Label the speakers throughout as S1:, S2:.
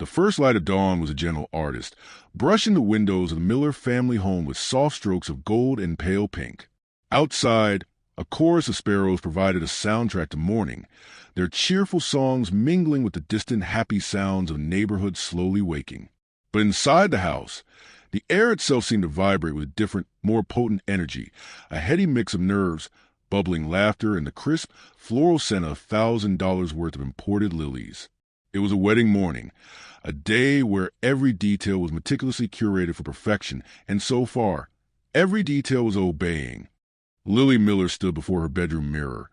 S1: The first light of dawn was a gentle artist, brushing the windows of the Miller family home with soft strokes of gold and pale pink. Outside, a chorus of sparrows provided a soundtrack to morning, their cheerful songs mingling with the distant happy sounds of neighborhoods slowly waking. But inside the house, the air itself seemed to vibrate with a different, more potent energy, a heady mix of nerves, bubbling laughter, and the crisp, floral scent of $1,000 worth of imported lilies. It was a wedding morning, a day where every detail was meticulously curated for perfection, and so far, every detail was obeying. Lily Miller stood before her bedroom mirror,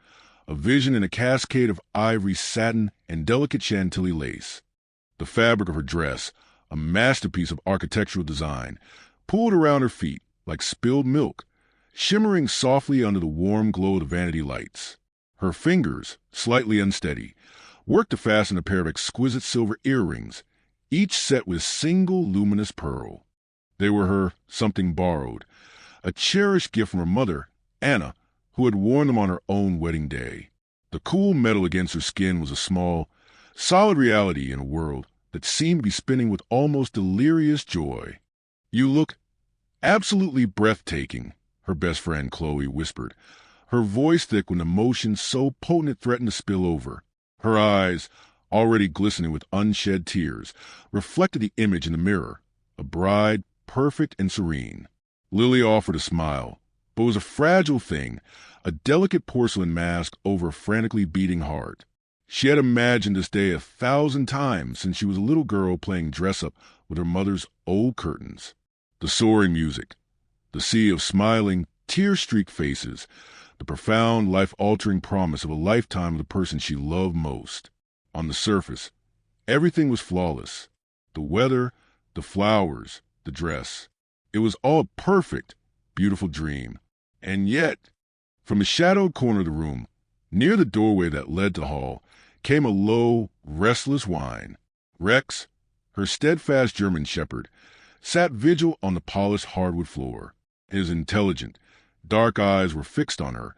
S1: a vision in a cascade of ivory, satin, and delicate chantilly lace. The fabric of her dress, a masterpiece of architectural design, pooled around her feet like spilled milk, shimmering softly under the warm glow of the vanity lights. Her fingers, slightly unsteady, worked to fasten a pair of exquisite silver earrings, each set with single luminous pearl. They were her something borrowed, a cherished gift from her mother, Anna, who had worn them on her own wedding day. The cool metal against her skin was a small, solid reality in a world that seemed to be spinning with almost delirious joy. "You look absolutely breathtaking," her best friend Chloe whispered, her voice thick with emotion so potent it threatened to spill over. Her eyes, already glistening with unshed tears, reflected the image in the mirror, a bride perfect and serene. Lily offered a smile, but it was a fragile thing, a delicate porcelain mask over a frantically beating heart. She had imagined this day 1,000 times since she was a little girl playing dress-up with her mother's old curtains. The soaring music, the sea of smiling, tear-streaked faces, the profound, life-altering promise of a lifetime with the person she loved most. On the surface, everything was flawless. The weather, the flowers, the dress. It was all a perfect, beautiful dream. And yet, from a shadowed corner of the room, near the doorway that led to the hall, came a low, restless whine. Rex, her steadfast German shepherd, sat vigil on the polished hardwood floor. His intelligent, dark eyes were fixed on her,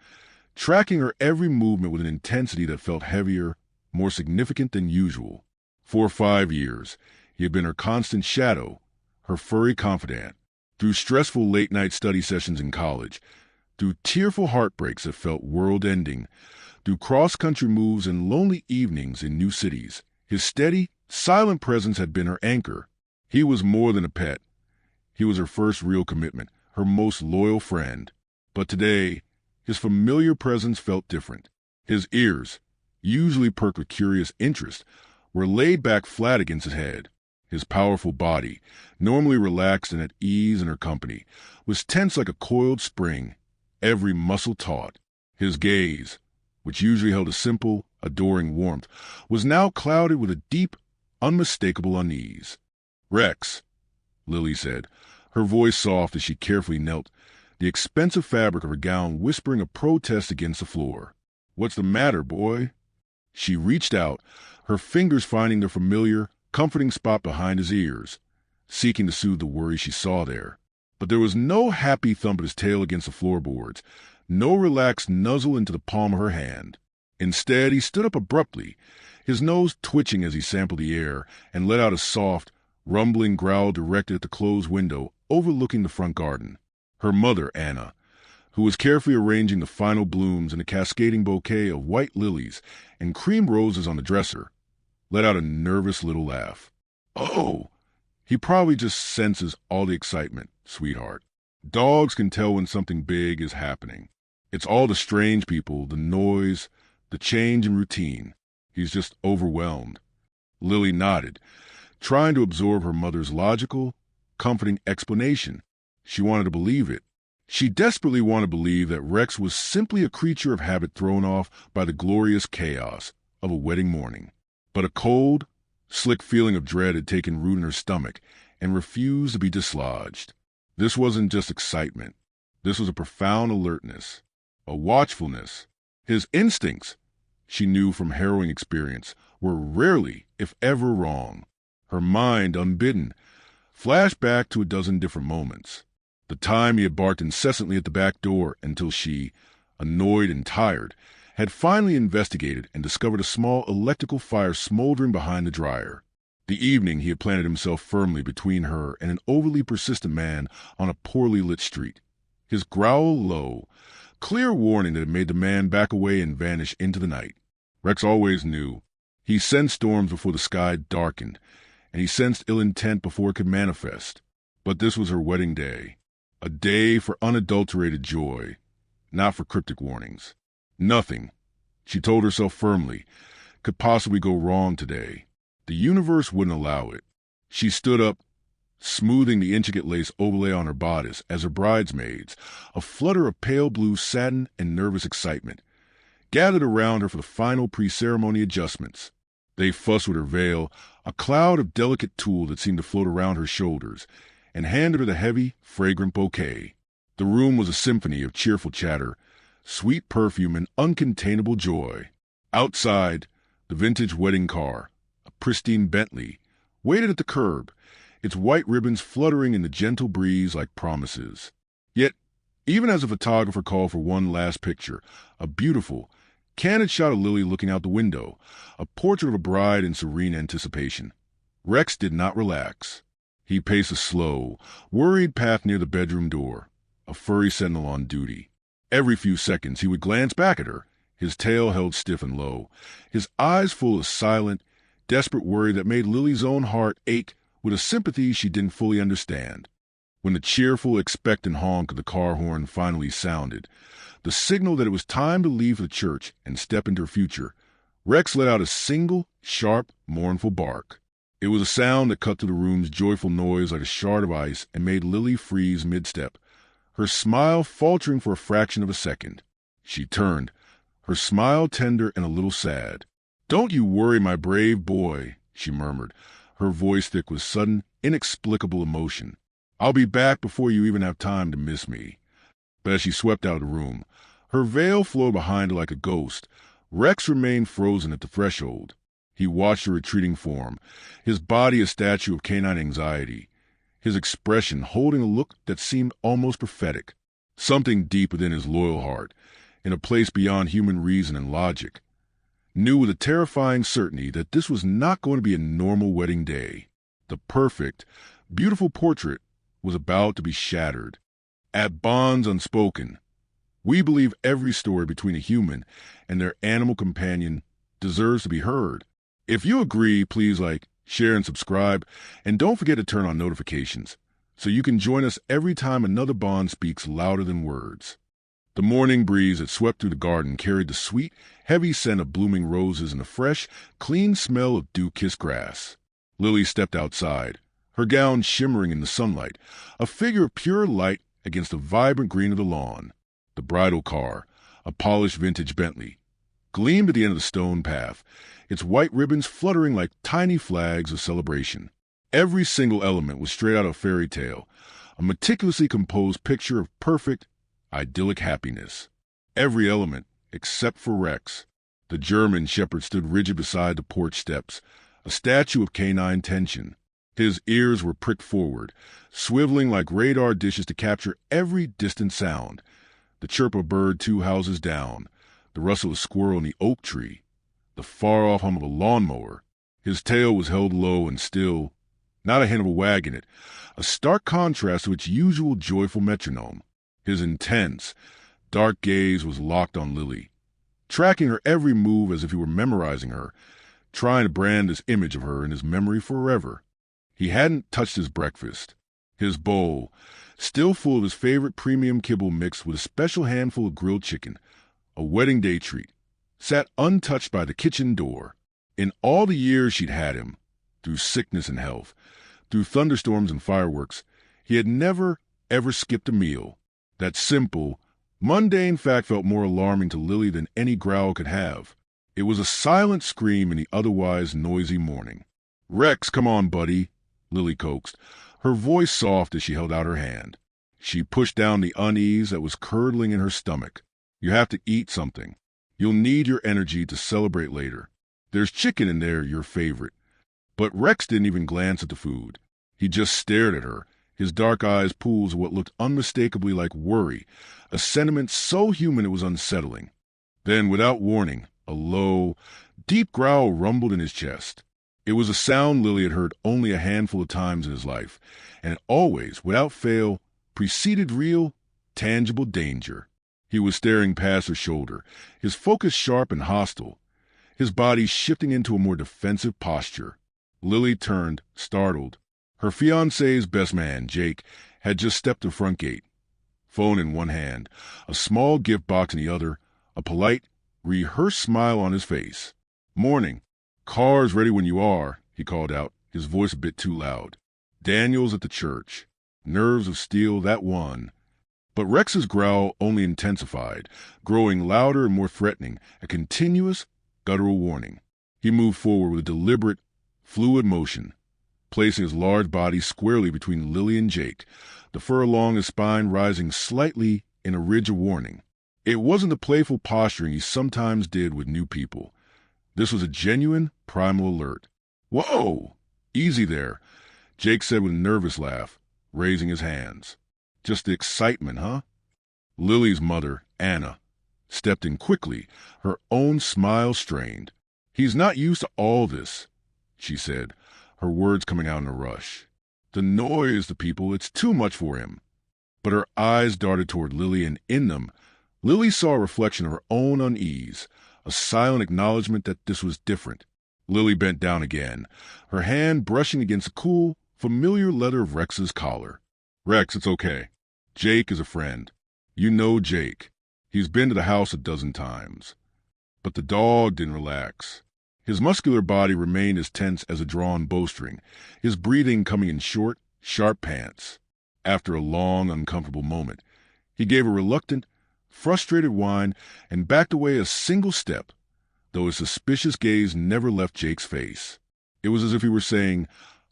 S1: tracking her every movement with an intensity that felt heavier, more significant than usual. For 5 years, he had been her constant shadow, her furry confidant, through stressful late-night study sessions in college, through tearful heartbreaks that felt world-ending, through cross-country moves and lonely evenings in new cities. His steady, silent presence had been her anchor. He was more than a pet. He was her first real commitment, her most loyal friend. But today, his familiar presence felt different. His ears, usually perked with curious interest, were laid back flat against his head. His powerful body, normally relaxed and at ease in her company, was tense like a coiled spring, every muscle taut. His gaze, which usually held a simple, adoring warmth, was now clouded with a deep, unmistakable unease. "Rex," Lily said, her voice soft as she carefully knelt, the expensive fabric of her gown whispering a protest against the floor. "What's the matter, boy?" She reached out, her fingers finding the familiar, comforting spot behind his ears, seeking to soothe the worry she saw there. But there was no happy thump of his tail against the floorboards, no relaxed nuzzle into the palm of her hand. Instead, he stood up abruptly, his nose twitching as he sampled the air, and let out a soft, rumbling growl directed at the closed window overlooking the front garden. Her mother, Anna, who was carefully arranging the final blooms in a cascading bouquet of white lilies and cream roses on the dresser, let out a nervous little laugh. "Oh, he probably just senses all the excitement, sweetheart. Dogs can tell when something big is happening. It's all the strange people, the noise, the change in routine. He's just overwhelmed." Lily nodded, trying to absorb her mother's logical, comforting explanation. She wanted to believe it. She desperately wanted to believe that Rex was simply a creature of habit thrown off by the glorious chaos of a wedding morning. But a cold, slick feeling of dread had taken root in her stomach and refused to be dislodged. This wasn't just excitement. This was a profound alertness, a watchfulness. His instincts, she knew from harrowing experience, were rarely, if ever, wrong. Her mind, unbidden, flashed back to a dozen different moments. The time he had barked incessantly at the back door until she, annoyed and tired, had finally investigated and discovered a small electrical fire smoldering behind the dryer. The evening he had planted himself firmly between her and an overly persistent man on a poorly lit street. His growl low, clear warning that had made the man back away and vanish into the night. Rex always knew. He sensed storms before the sky darkened, and he sensed ill intent before it could manifest. But this was her wedding day, a day for unadulterated joy, not for cryptic warnings. Nothing, she told herself firmly, could possibly go wrong today. The universe wouldn't allow it. She stood up, smoothing the intricate lace overlay on her bodice as her bridesmaids, a flutter of pale blue satin and nervous excitement, gathered around her for the final pre-ceremony adjustments. They fussed with her veil, a cloud of delicate tulle that seemed to float around her shoulders, and handed her the heavy, fragrant bouquet. The room was a symphony of cheerful chatter, sweet perfume, and uncontainable joy. Outside, the vintage wedding car, a pristine Bentley, waited at the curb, its white ribbons fluttering in the gentle breeze like promises. Yet, even as the photographer called for one last picture, a beautiful, candid shot of Lily looking out the window, a portrait of a bride in serene anticipation, Rex did not relax. He paced a slow, worried path near the bedroom door, a furry sentinel on duty. Every few seconds he would glance back at her, his tail held stiff and low, his eyes full of silent, desperate worry that made Lily's own heart ache with a sympathy she didn't fully understand. When the cheerful, expectant honk of the car horn finally sounded, the signal that it was time to leave the church and step into her future, Rex let out a single, sharp, mournful bark. It was a sound that cut through the room's joyful noise like a shard of ice and made Lily freeze mid-step, her smile faltering for a fraction of a second. She turned, her smile tender and a little sad. "Don't you worry, my brave boy," she murmured, her voice thick with sudden, inexplicable emotion. "I'll be back before you even have time to miss me." But as she swept out of the room, her veil flowed behind her like a ghost. Rex remained frozen at the threshold. He watched her retreating form, his body a statue of canine anxiety, his expression holding a look that seemed almost prophetic. Something deep within his loyal heart, in a place beyond human reason and logic, knew with a terrifying certainty that this was not going to be a normal wedding day. The perfect, beautiful portrait was about to be shattered. At Bonds Unspoken, we believe every story between a human and their animal companion deserves to be heard. If you agree, please like, share, and subscribe, and don't forget to turn on notifications so you can join us every time another bond speaks louder than words. The morning breeze that swept through the garden carried the sweet, heavy scent of blooming roses and the fresh, clean smell of dew-kissed grass. Lily stepped outside, her gown shimmering in the sunlight, a figure of pure light against the vibrant green of the lawn. The bridal car, a polished vintage Bentley, gleamed at the end of the stone path, its white ribbons fluttering like tiny flags of celebration. Every single element was straight out of a fairy tale, a meticulously composed picture of perfect, idyllic happiness. Every element, except for Rex. The German shepherd stood rigid beside the porch steps, a statue of canine tension. His ears were pricked forward, swiveling like radar dishes to capture every distant sound. The chirp of a bird 2 houses down, the rustle of a squirrel in the oak tree, the far-off hum of a lawnmower. His tail was held low and still, not a hint of a wag in it, a stark contrast to its usual joyful metronome. His intense, dark gaze was locked on Lily, tracking her every move as if he were memorizing her, trying to brand this image of her in his memory forever. He hadn't touched his breakfast. His bowl, still full of his favorite premium kibble mixed with a special handful of grilled chicken, a wedding day treat, sat untouched by the kitchen door. In all the years she'd had him, through sickness and health, through thunderstorms and fireworks, he had never, ever skipped a meal. That simple, mundane fact felt more alarming to Lily than any growl could have. It was a silent scream in the otherwise noisy morning. "Rex, come on, buddy," Lily coaxed, her voice soft as she held out her hand. She pushed down the unease that was curdling in her stomach. "You have to eat something. You'll need your energy to celebrate later. There's chicken in there, your favorite." But Rex didn't even glance at the food. He just stared at her, his dark eyes pools of what looked unmistakably like worry, a sentiment so human it was unsettling. Then, without warning, a low, deep growl rumbled in his chest. It was a sound Lily had heard only a handful of times in his life, and it always, without fail, preceded real, tangible danger. He was staring past her shoulder, his focus sharp and hostile, his body shifting into a more defensive posture. Lily turned, startled. Her fiancé's best man, Jake, had just stepped to the front gate, phone in one hand, a small gift box in the other, a polite, rehearsed smile on his face. "Morning. Car's ready when you are," he called out, his voice a bit too loud. Daniel's at the church. Nerves of steel, that one. But Rex's growl only intensified, growing louder and more threatening, a continuous, guttural warning. He moved forward with a deliberate, fluid motion, placing his large body squarely between Lily and Jake, the fur along his spine rising slightly in a ridge of warning. It wasn't the playful posturing he sometimes did with new people. This was a genuine, primal alert. "Whoa! Easy there," Jake said with a nervous laugh, raising his hands. "Just the excitement, huh?" Lily's mother, Anna, stepped in quickly, her own smile strained. "He's not used to all this," she said, her words coming out in a rush. "The noise, the people, it's too much for him." But her eyes darted toward Lily, and in them, Lily saw a reflection of her own unease, a silent acknowledgement that this was different. Lily bent down again, her hand brushing against the cool, familiar leather of Rex's collar. "Rex, it's okay. Jake is a friend. You know Jake. He's been to the house a dozen times." But the dog didn't relax. His muscular body remained as tense as a drawn bowstring, his breathing coming in short, sharp pants. After a long, uncomfortable moment, he gave a reluctant, frustrated whine and backed away a single step, though his suspicious gaze never left Jake's face. It was as if he were saying,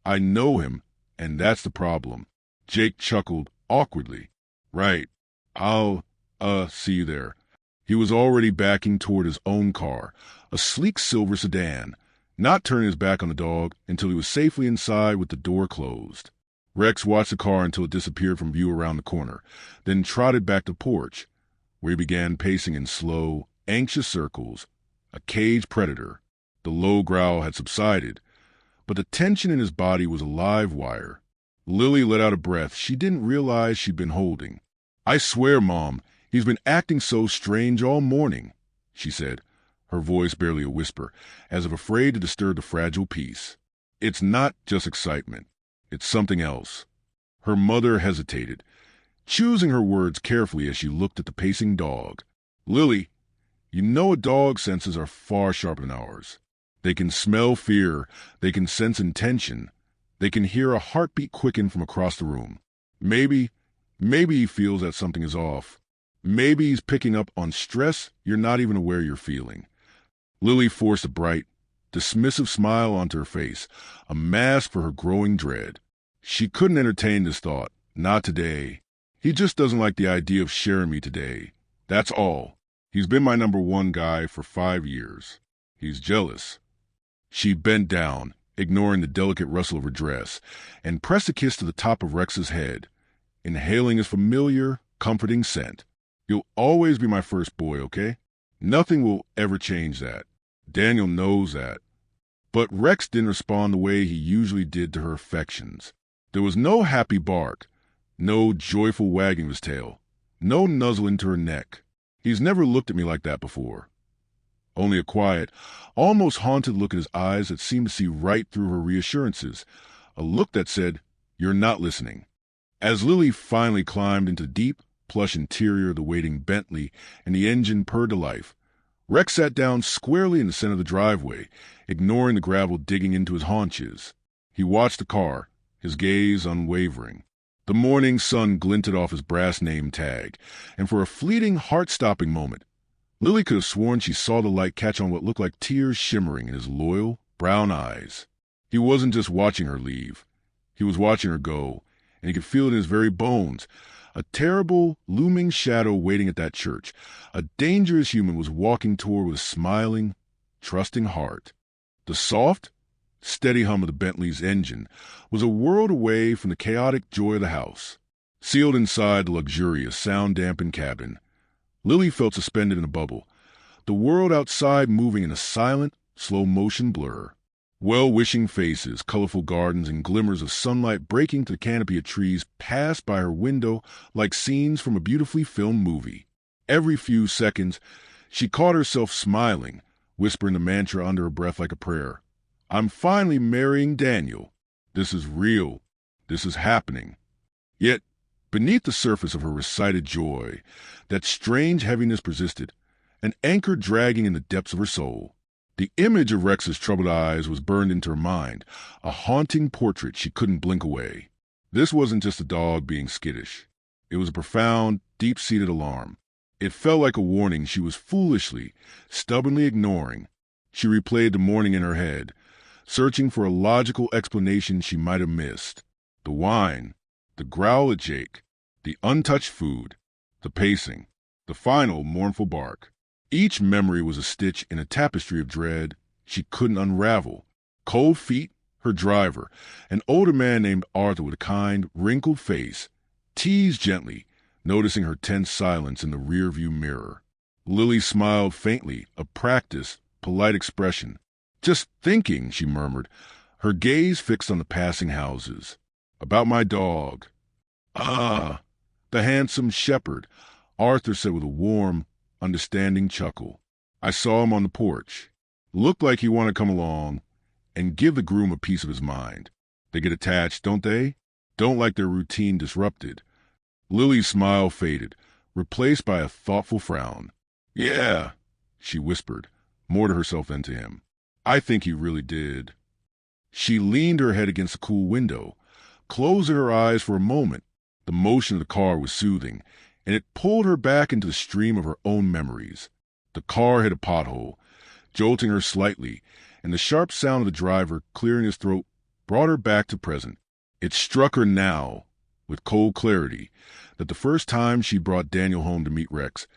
S1: "I know him, and that's the problem." Jake chuckled awkwardly. "Right. I'll, see you there." He was already backing toward his own car, a sleek silver sedan, not turning his back on the dog until he was safely inside with the door closed. Rex watched the car until it disappeared from view around the corner, then trotted back to the porch, where he began pacing in slow, anxious circles, a caged predator. The low growl had subsided, but the tension in his body was a live wire. Lily let out a breath she didn't realize she'd been holding. "I swear, Mom, he's been acting so strange all morning," she said, her voice barely a whisper, as if afraid to disturb the fragile peace. "It's not just excitement. It's something else." Her mother hesitated, choosing her words carefully as she looked at the pacing dog. "Lily, you know a dog's senses are far sharper than ours. They can smell fear, they can sense intention, they can hear a heartbeat quicken from across the room. Maybe he feels that something is off. Maybe he's picking up on stress you're not even aware you're feeling." Lily forced a bright, dismissive smile onto her face, a mask for her growing dread. She couldn't entertain this thought. Not today. He just doesn't like the idea of sharing me today. That's all. He's been my number one guy for 5 years. He's jealous. She bent down, ignoring the delicate rustle of her dress, and pressed a kiss to the top of Rex's head, inhaling his familiar, comforting scent. "You'll always be my first boy, okay? Nothing will ever change that. Daniel knows that." But Rex didn't respond the way he usually did to her affections. There was no happy bark, no joyful wagging of his tail, no nuzzle into her neck. He's never looked at me like that before. Only a quiet, almost haunted look in his eyes that seemed to see right through her reassurances, a look that said, "You're not listening." As Lily finally climbed into the deep, plush interior of the waiting Bentley and the engine purred to life, Rex sat down squarely in the center of the driveway, ignoring the gravel digging into his haunches. He watched the car, his gaze unwavering. The morning sun glinted off his brass name tag, and for a fleeting, heart-stopping moment, Lily could have sworn she saw the light catch on what looked like tears shimmering in his loyal, brown eyes. He wasn't just watching her leave. He was watching her go, and he could feel it in his very bones. A terrible, looming shadow waiting at that church. A dangerous human was walking toward with a smiling, trusting heart. The soft, steady hum of the Bentley's engine was a world away from the chaotic joy of the house. Sealed inside the luxurious, sound-dampened cabin, Lily felt suspended in a bubble, the world outside moving in a silent, slow-motion blur. Well-wishing faces, colorful gardens, and glimmers of sunlight breaking through the canopy of trees passed by her window like scenes from a beautifully filmed movie. Every few seconds, she caught herself smiling, whispering the mantra under her breath like a prayer. I'm finally marrying Daniel. This is real. This is happening. Yet, beneath the surface of her recited joy, that strange heaviness persisted, an anchor dragging in the depths of her soul. The image of Rex's troubled eyes was burned into her mind, a haunting portrait she couldn't blink away. This wasn't just a dog being skittish. It was a profound, deep-seated alarm. It felt like a warning she was foolishly, stubbornly ignoring. She replayed the morning in her head, searching for a logical explanation she might have missed. The whine, the growl at Jake, the untouched food, the pacing, the final mournful bark. Each memory was a stitch in a tapestry of dread she couldn't unravel. Cold feet, her driver, an older man named Arthur with a kind, wrinkled face, teased gently, noticing her tense silence in the rearview mirror. Lily smiled faintly, a practiced, polite expression. Just thinking, she murmured, her gaze fixed on the passing houses. About my dog. Ah, the handsome shepherd, Arthur said with a warm, understanding chuckle. I saw him on the porch. Looked like he wanted to come along and give the groom a piece of his mind. They get attached, don't they? Don't like their routine disrupted. Lily's smile faded, replaced by a thoughtful frown. Yeah, she whispered, more to herself than to him. I think he really did. She leaned her head against the cool window, closing her eyes for a moment. The motion of the car was soothing, and it pulled her back into the stream of her own memories. The car hit a pothole, jolting her slightly, and the sharp sound of the driver clearing his throat brought her back to present. It struck her now, with cold clarity, that the first time she brought Daniel home to meet Rex,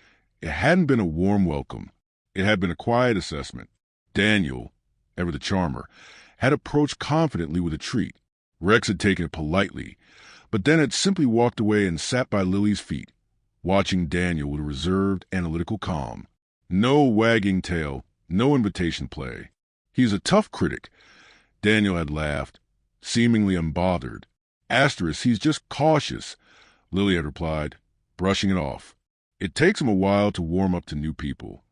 S1: it hadn't been a warm welcome. It had been a quiet assessment. Daniel, ever the charmer, had approached confidently with a treat. Rex had taken it politely, but then had simply walked away and sat by Lily's feet, watching Daniel with a reserved, analytical calm. No wagging tail, no invitation play. He's a tough critic, Daniel had laughed, seemingly unbothered. Asterisk, he's just cautious, Lily had replied, brushing it off. It takes him a while to warm up to new people.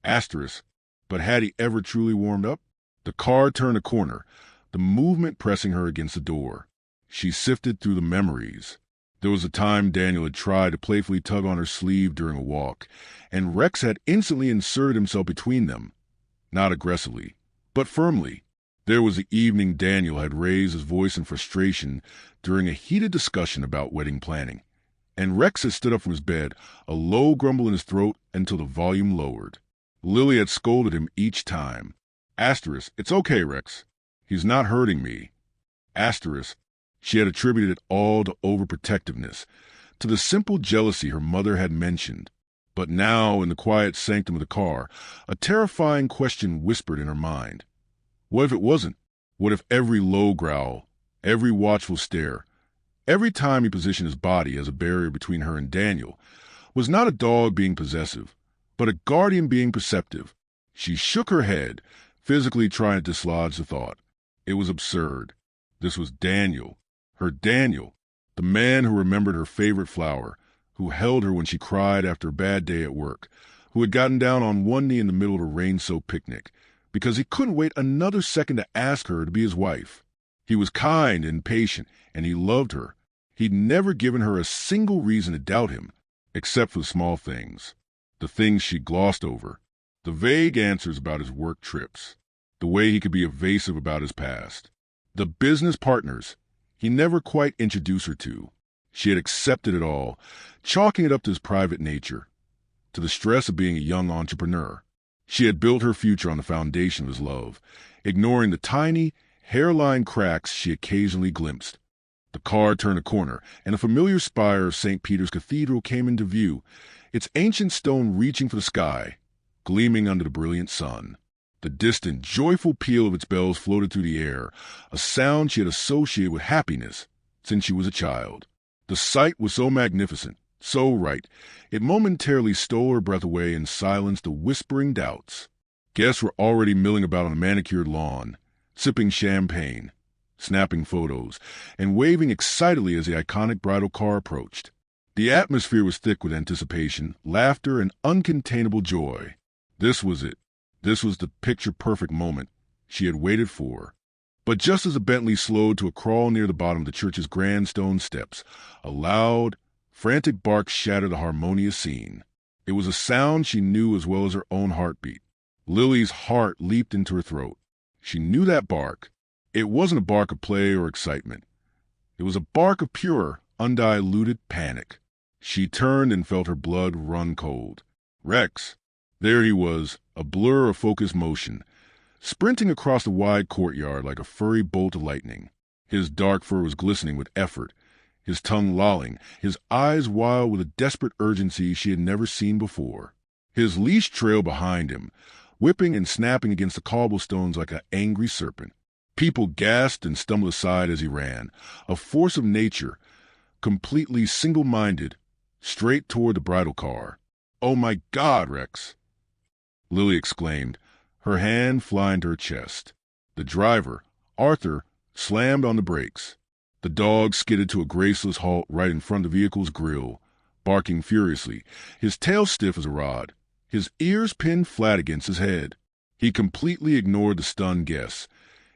S1: Asterisk, but had he ever truly warmed up? The car turned a corner, the movement pressing her against the door. She sifted through the memories. There was a time Daniel had tried to playfully tug on her sleeve during a walk, and Rex had instantly inserted himself between them. Not aggressively, but firmly. There was the evening Daniel had raised his voice in frustration during a heated discussion about wedding planning, and Rex had stood up from his bed, a low grumble in his throat until the volume lowered. Lily had scolded him each time. Asterisk, it's okay, Rex. He's not hurting me. Asterisk, she had attributed it all to overprotectiveness, to the simple jealousy her mother had mentioned. But now, in the quiet sanctum of the car, a terrifying question whispered in her mind. What if it wasn't? What if every low growl, every watchful stare, every time he positioned his body as a barrier between her and Daniel, was not a dog being possessive, but a guardian being perceptive? She shook her head, physically trying to dislodge the thought. It was absurd. This was Daniel. Her Daniel, the man who remembered her favorite flower, who held her when she cried after a bad day at work, who had gotten down on one knee in the middle of a rain-soaked picnic, because he couldn't wait another second to ask her to be his wife. He was kind and patient, and he loved her. He'd never given her a single reason to doubt him, except for the small things, the things she glossed over, the vague answers about his work trips, the way he could be evasive about his past, the business partners he never quite introduced her to. She had accepted it all, chalking it up to his private nature, to the stress of being a young entrepreneur. She had built her future on the foundation of his love, ignoring the tiny, hairline cracks she occasionally glimpsed. The car turned a corner, and a familiar spire of St. Peter's Cathedral came into view, its ancient stone reaching for the sky, gleaming under the brilliant sun. The distant, joyful peal of its bells floated through the air, a sound she had associated with happiness since she was a child. The sight was so magnificent, so right, it momentarily stole her breath away and silenced the whispering doubts. Guests were already milling about on the manicured lawn, sipping champagne, snapping photos, and waving excitedly as the iconic bridal car approached. The atmosphere was thick with anticipation, laughter, and uncontainable joy. This was it. This was the picture-perfect moment she had waited for. But just as the Bentley slowed to a crawl near the bottom of the church's grand stone steps, a loud, frantic bark shattered the harmonious scene. It was a sound she knew as well as her own heartbeat. Lily's heart leaped into her throat. She knew that bark. It wasn't a bark of play or excitement. It was a bark of pure, undiluted panic. She turned and felt her blood run cold. Rex. There he was, a blur of focused motion, sprinting across the wide courtyard like a furry bolt of lightning. His dark fur was glistening with effort, his tongue lolling, his eyes wild with a desperate urgency she had never seen before. His leash trailed behind him, whipping and snapping against the cobblestones like an angry serpent. People gasped and stumbled aside as he ran, a force of nature, completely single-minded, straight toward the bridal car. "Oh my God, Rex!" Lily exclaimed, her hand flying to her chest. The driver, Arthur, slammed on the brakes. The dog skidded to a graceless halt right in front of the vehicle's grill, barking furiously, his tail stiff as a rod, his ears pinned flat against his head. He completely ignored the stunned guests.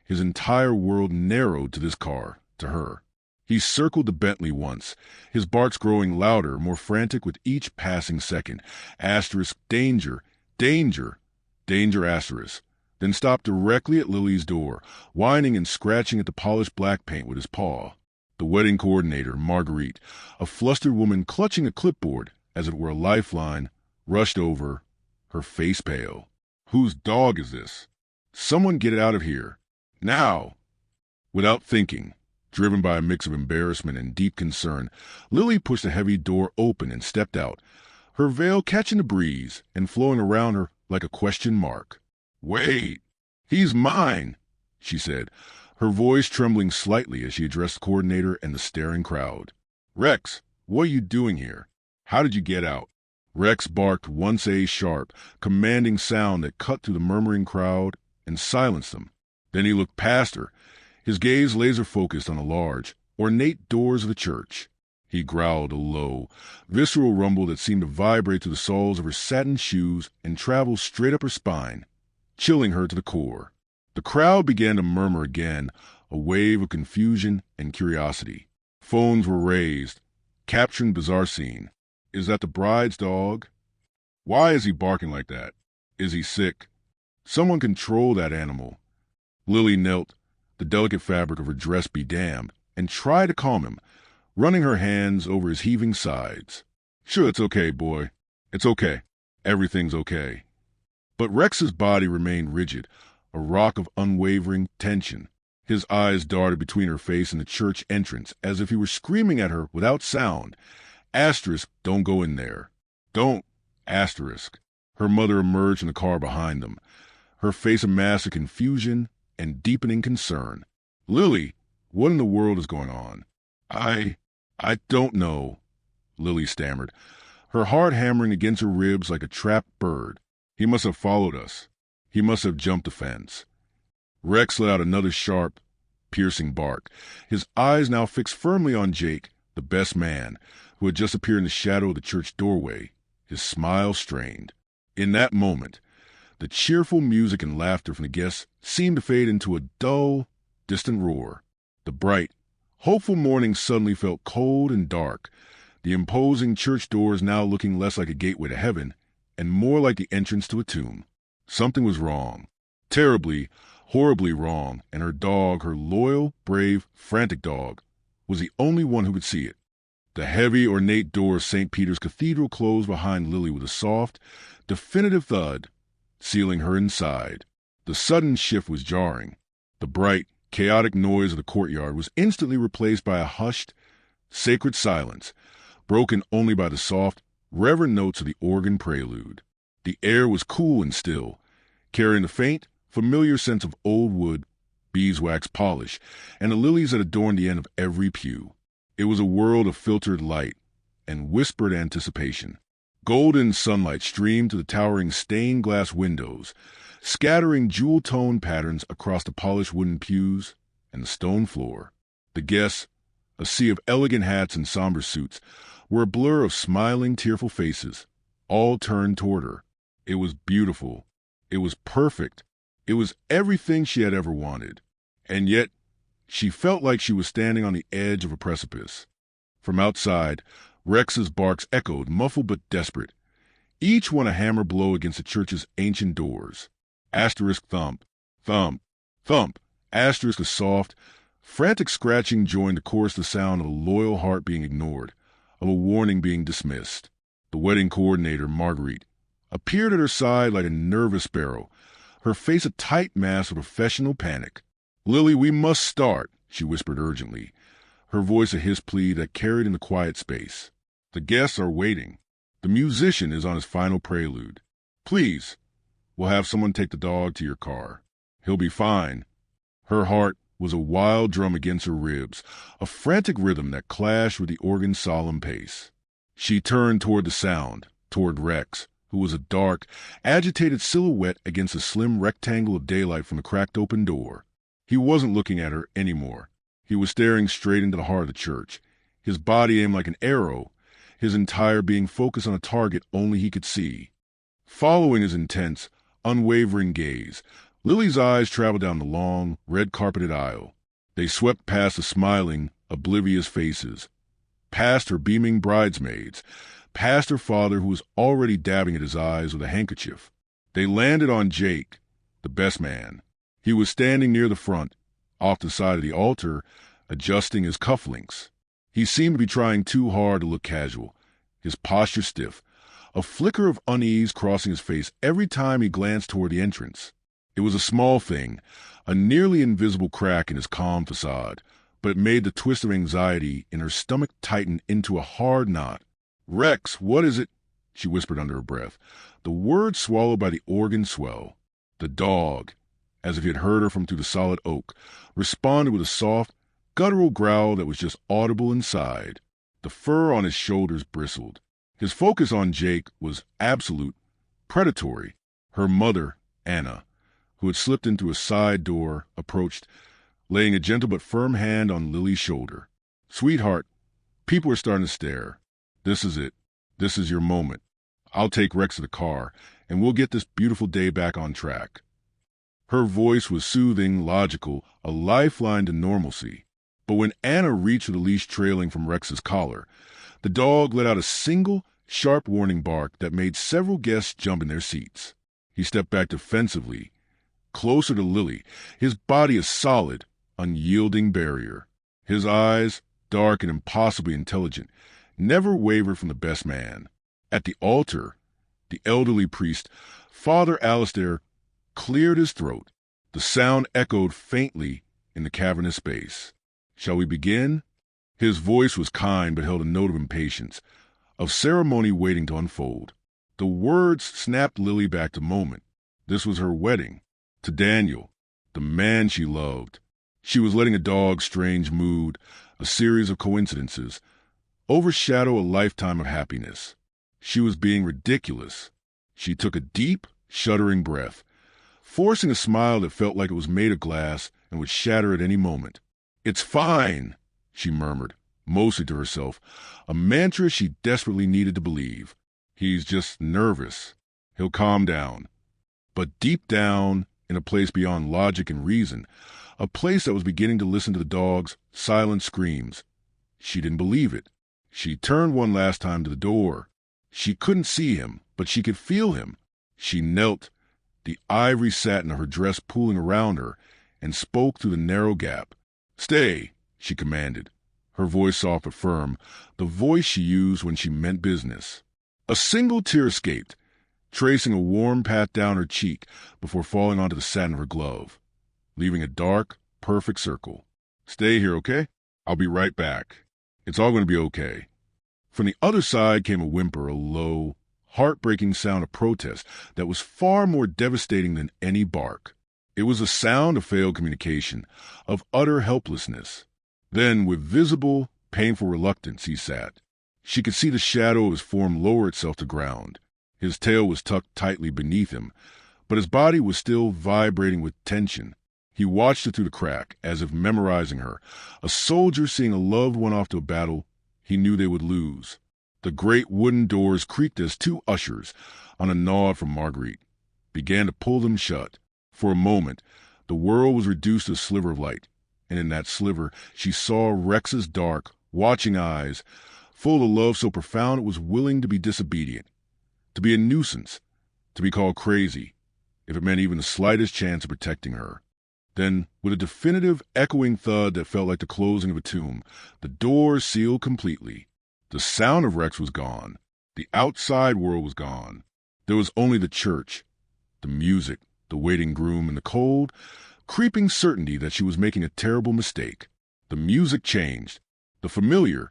S1: His entire world narrowed to this car, to her. He circled the Bentley once, his barks growing louder, more frantic with each passing second. Asterisk, danger, danger, danger, asterisk. Then stopped directly at Lily's door, whining and scratching at the polished black paint with his paw. The wedding coordinator, Marguerite, a flustered woman clutching a clipboard, as it were a lifeline, rushed over, her face pale. "Whose dog is this? Someone get it out of here. Now!" Without thinking, driven by a mix of embarrassment and deep concern, Lily pushed the heavy door open and stepped out, her veil catching the breeze and flowing around her like a question mark. "Wait! He's mine!" she said, her voice trembling slightly as she addressed the coordinator and the staring crowd. "Rex, what are you doing here? How did you get out?" Rex barked once a sharp, commanding sound that cut through the murmuring crowd and silenced them. Then he looked past her, his gaze laser-focused on the large, ornate doors of the church. He growled a low, visceral rumble that seemed to vibrate through the soles of her satin shoes and travel straight up her spine, chilling her to the core. The crowd began to murmur again, a wave of confusion and curiosity. Phones were raised, capturing the bizarre scene. "Is that the bride's dog? Why is he barking like that? Is he sick? Someone control that animal." Lily knelt, the delicate fabric of her dress be damned, and tried to calm him, running her hands over his heaving sides. "Sure, it's okay, boy. It's okay. Everything's okay." But Rex's body remained rigid, a rock of unwavering tension. His eyes darted between her face and the church entrance, as if he were screaming at her without sound. Asterisk, don't go in there. Don't. Asterisk. Her mother emerged from the car behind them, her face a mass of confusion and deepening concern. "Lily, what in the world is going on?" I don't know," Lily stammered, her heart hammering against her ribs like a trapped bird. "He must have followed us. He must have jumped the fence." Rex let out another sharp, piercing bark, his eyes now fixed firmly on Jake, the best man, who had just appeared in the shadow of the church doorway, his smile strained. In that moment, the cheerful music and laughter from the guests seemed to fade into a dull, distant roar. The bright, hopeful morning suddenly felt cold and dark, the imposing church doors now looking less like a gateway to heaven and more like the entrance to a tomb. Something was wrong. Terribly, horribly wrong, and her dog, her loyal, brave, frantic dog, was the only one who could see it. The heavy, ornate door of St. Peter's Cathedral closed behind Lily with a soft, definitive thud, sealing her inside. The sudden shift was jarring. The bright, chaotic noise of the courtyard was instantly replaced by a hushed, sacred silence, broken only by the soft, reverent notes of the organ prelude. The air was cool and still, carrying the faint, familiar sense of old wood, beeswax polish, and the lilies that adorned the end of every pew. It was a world of filtered light and whispered anticipation. Golden sunlight streamed to the towering stained glass windows, scattering jewel-tone patterns across the polished wooden pews and the stone floor. The guests, a sea of elegant hats and somber suits, were a blur of smiling, tearful faces, all turned toward her. It was beautiful. It was perfect. It was everything she had ever wanted. And yet, she felt like she was standing on the edge of a precipice. From outside, Rex's barks echoed, muffled but desperate, each one a hammer blow against the church's ancient doors. Asterisk thump, thump, thump. Asterisk a soft, frantic scratching joined the chorus the sound of a loyal heart being ignored, of a warning being dismissed. The wedding coordinator, Marguerite, appeared at her side like a nervous sparrow, her face a tight mask of professional panic. "Lily, we must start," she whispered urgently, her voice a hissed plea that carried in the quiet space. "The guests are waiting. The musician is on his final prelude. Please, we'll have someone take the dog to your car. He'll be fine." Her heart was a wild drum against her ribs, a frantic rhythm that clashed with the organ's solemn pace. She turned toward the sound, toward Rex, who was a dark, agitated silhouette against a slim rectangle of daylight from the cracked open door. He wasn't looking at her anymore. He was staring straight into the heart of the church, his body aimed like an arrow, his entire being focused on a target only he could see. Following his intense, unwavering gaze, Lily's eyes traveled down the long, red-carpeted aisle. They swept past the smiling, oblivious faces, past her beaming bridesmaids, past her father who was already dabbing at his eyes with a handkerchief. They landed on Jake, the best man. He was standing near the front, off the side of the altar, adjusting his cufflinks. He seemed to be trying too hard to look casual, his posture stiff, a flicker of unease crossing his face every time he glanced toward the entrance. It was a small thing, a nearly invisible crack in his calm facade, but it made the twist of anxiety in her stomach tighten into a hard knot. "Rex, what is it?" she whispered under her breath, the words swallowed by the organ swell. The dog, as if he had heard her from through the solid oak, responded with a soft, guttural growl that was just audible inside. The fur on his shoulders bristled. His focus on Jake was absolute, predatory. Her mother, Anna, who had slipped into a side door, approached, laying a gentle but firm hand on Lily's shoulder. "Sweetheart, people are starting to stare. This is it. This is your moment. I'll take Rex to the car, and we'll get this beautiful day back on track." Her voice was soothing, logical, a lifeline to normalcy. But when Anna reached for the leash trailing from Rex's collar, the dog let out a single, sharp warning bark that made several guests jump in their seats. He stepped back defensively, closer to Lily, his body a solid, unyielding barrier. His eyes, dark and impossibly intelligent, never wavered from the best man. At the altar, the elderly priest, Father Alistair, cleared his throat. The sound echoed faintly in the cavernous space. "Shall we begin?" His voice was kind but held a note of impatience, of ceremony waiting to unfold. The words snapped Lily back to moment. This was her wedding. To Daniel, the man she loved. She was letting a dog's strange mood, a series of coincidences, overshadow a lifetime of happiness. She was being ridiculous. She took a deep, shuddering breath, forcing a smile that felt like it was made of glass and would shatter at any moment. "It's fine," she murmured, mostly to herself, a mantra she desperately needed to believe. "He's just nervous. He'll calm down." But deep down, in a place beyond logic and reason, a place that was beginning to listen to the dog's silent screams, she didn't believe it. She turned one last time to the door. She couldn't see him, but she could feel him. She knelt, the ivory satin of her dress pooling around her, and spoke through the narrow gap. "Stay," she commanded, her voice soft but firm, the voice she used when she meant business. A single tear escaped, tracing a warm path down her cheek before falling onto the satin of her glove, leaving a dark, perfect circle. "Stay here, okay? I'll be right back. It's all going to be okay." From the other side came a whimper, a low, heartbreaking sound of protest that was far more devastating than any bark. It was a sound of failed communication, of utter helplessness. Then, with visible, painful reluctance, he sat. She could see the shadow of his form lower itself to ground. His tail was tucked tightly beneath him, but his body was still vibrating with tension. He watched her through the crack, as if memorizing her. A soldier seeing a loved one off to a battle he knew they would lose. The great wooden doors creaked as two ushers, on a nod from Marguerite, began to pull them shut. For a moment, the world was reduced to a sliver of light, and in that sliver she saw Rex's dark, watching eyes, full of love so profound it was willing to be disobedient, to be a nuisance, to be called crazy, if it meant even the slightest chance of protecting her. Then, with a definitive, echoing thud that felt like the closing of a tomb, the door sealed completely. The sound of Rex was gone. The outside world was gone. There was only the church, the music, the waiting groom, and the cold, creeping certainty that she was making a terrible mistake. The music changed. The familiar,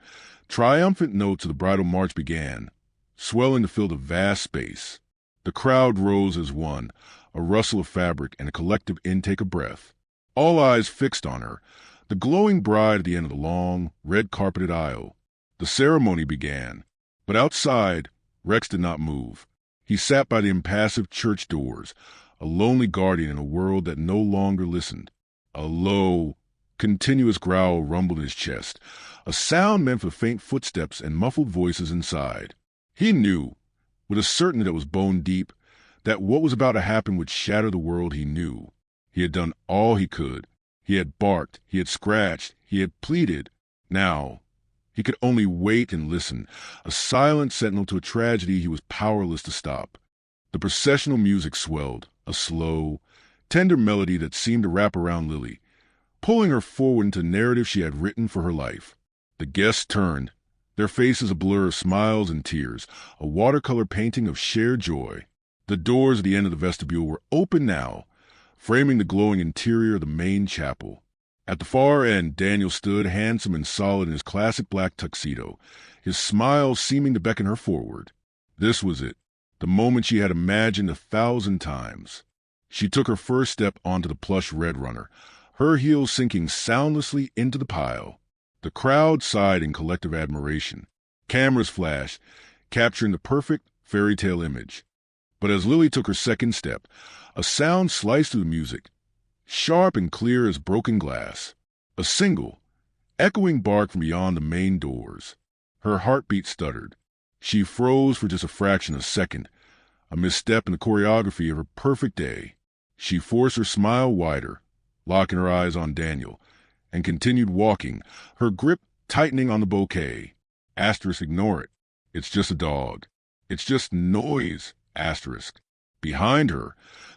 S1: triumphant notes of the bridal march began, swelling to fill the vast space. The crowd rose as one, a rustle of fabric and a collective intake of breath. All eyes fixed on her, the glowing bride at the end of the long, red-carpeted aisle. The ceremony began, but outside, Rex did not move. He sat by the impassive church doors, a lonely guardian in a world that no longer listened. A low, continuous growl rumbled in his chest, a sound meant for faint footsteps and muffled voices inside. He knew, with a certainty that was bone deep, that what was about to happen would shatter the world he knew. He had done all he could. He had barked, he had scratched, he had pleaded. Now, he could only wait and listen, a silent sentinel to a tragedy he was powerless to stop. The processional music swelled, a slow, tender melody that seemed to wrap around Lily, pulling her forward into the narrative she had written for her life. The guests turned, their faces a blur of smiles and tears, a watercolor painting of shared joy. The doors at the end of the vestibule were open now, framing the glowing interior of the main chapel. At the far end, Daniel stood, handsome and solid in his classic black tuxedo, his smile seeming to beckon her forward. This was it, the moment she had imagined 1,000 times. She took her first step onto the plush red runner, her heels sinking soundlessly into the pile. The crowd sighed in collective admiration. Cameras flashed, capturing the perfect fairy tale image. But as Lily took her second step, a sound sliced through the music, sharp and clear as broken glass. A single, echoing bark from beyond the main doors. Her heartbeat stuttered. She froze for just a fraction of a second, a misstep in the choreography of her perfect day. She forced her smile wider, locking her eyes on Daniel, and continued walking, her grip tightening on the bouquet. Asterisk, ignore it. It's just a dog. It's just noise. Asterisk. Behind her,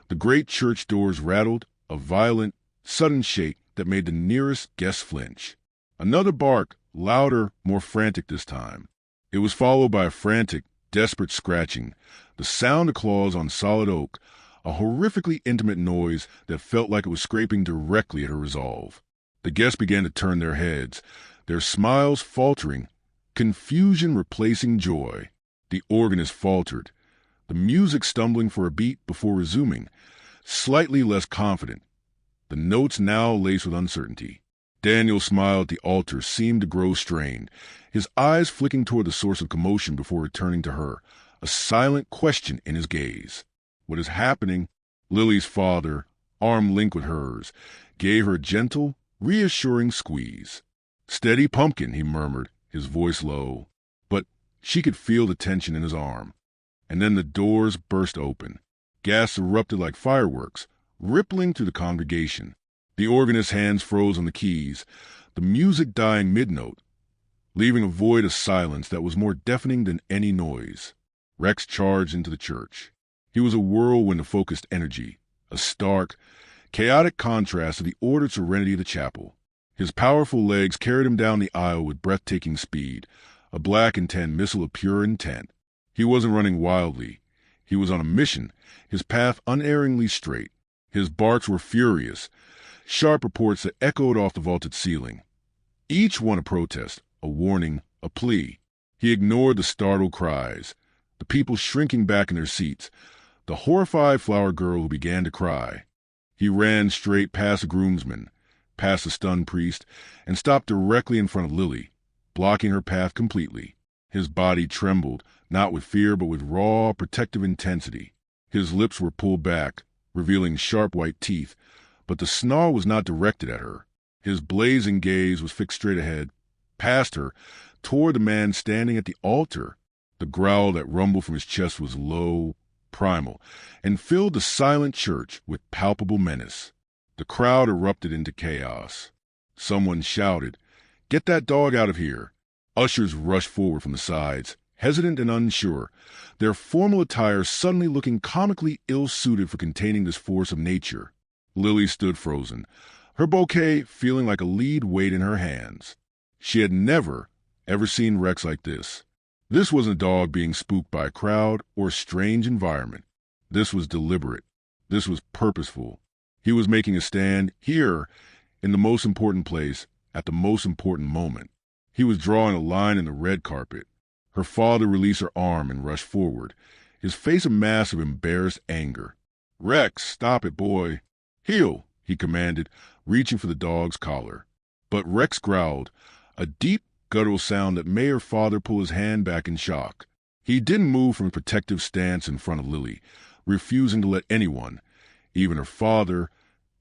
S1: the great church doors rattled, a violent, sudden shake that made the nearest guest flinch. Another bark, louder, more frantic this time. It was followed by a frantic, desperate scratching, the sound of claws on solid oak, a horrifically intimate noise that felt like it was scraping directly at her resolve. The guests began to turn their heads, their smiles faltering, confusion replacing joy. The organist faltered, the music stumbling for a beat before resuming, slightly less confident, the notes now laced with uncertainty. Daniel's smile at the altar seemed to grow strained, his eyes flicking toward the source of commotion before returning to her, a silent question in his gaze. What is happening? Lily's father, arm linked with hers, gave her a gentle, reassuring squeeze. Steady, pumpkin, he murmured, his voice low. But she could feel the tension in his arm. And then the doors burst open. Gasps erupted like fireworks, rippling through the congregation. The organist's hands froze on the keys, the music dying mid-note, leaving a void of silence that was more deafening than any noise. Rex charged into the church. He was a whirlwind of focused energy, a stark, chaotic contrast to the ordered serenity of the chapel. His powerful legs carried him down the aisle with breathtaking speed, a black and tan missile of pure intent. He wasn't running wildly. He was on a mission, his path unerringly straight. His barks were furious, sharp reports that echoed off the vaulted ceiling. Each one a protest, a warning, a plea. He ignored the startled cries, the people shrinking back in their seats, the horrified flower girl who began to cry. He ran straight past the groomsman, past the stunned priest, and stopped directly in front of Lily, blocking her path completely. His body trembled, not with fear but with raw, protective intensity. His lips were pulled back, revealing sharp white teeth, but the snarl was not directed at her. His blazing gaze was fixed straight ahead, past her, toward the man standing at the altar. The growl that rumbled from his chest was low, primal, and filled the silent church with palpable menace. The crowd erupted into chaos. Someone shouted, "Get that dog out of here!" Ushers rushed forward from the sides, hesitant and unsure, their formal attire suddenly looking comically ill-suited for containing this force of nature. Lily stood frozen, her bouquet feeling like a lead weight in her hands. She had never, ever seen Rex like this. This wasn't a dog being spooked by a crowd or a strange environment. This was deliberate. This was purposeful. He was making a stand here, in the most important place, at the most important moment. He was drawing a line in the red carpet. Her father released her arm and rushed forward, his face a mask of embarrassed anger. "Rex, stop it, boy. Heel," he commanded, reaching for the dog's collar. But Rex growled, a deep, guttural sound that made her father pull his hand back in shock. He didn't move from a protective stance in front of Lily, refusing to let anyone, even her father,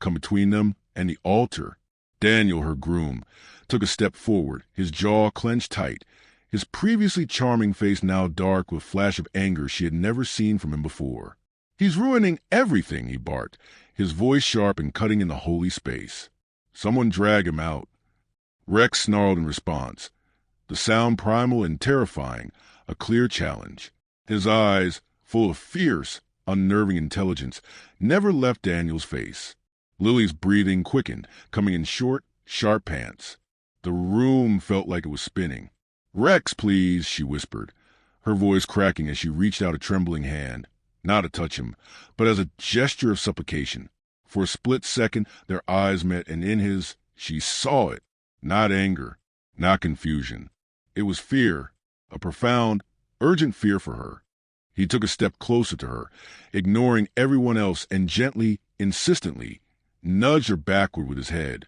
S1: come between them and the altar. Daniel, her groom, took a step forward, his jaw clenched tight, his previously charming face now dark with a flash of anger she had never seen from him before. "He's ruining everything," he barked, his voice sharp and cutting in the holy space. "Someone drag him out." Rex snarled in response, the sound primal and terrifying, a clear challenge. His eyes, full of fierce, unnerving intelligence, never left Daniel's face. Lily's breathing quickened, coming in short, sharp pants. The room felt like it was spinning. "Rex, please," she whispered, her voice cracking as she reached out a trembling hand, not to touch him, but as a gesture of supplication. For a split second, their eyes met, and in his, she saw it. Not anger, not confusion. It was fear, a profound, urgent fear for her. He took a step closer to her, ignoring everyone else, and gently, insistently, nudged her backward with his head,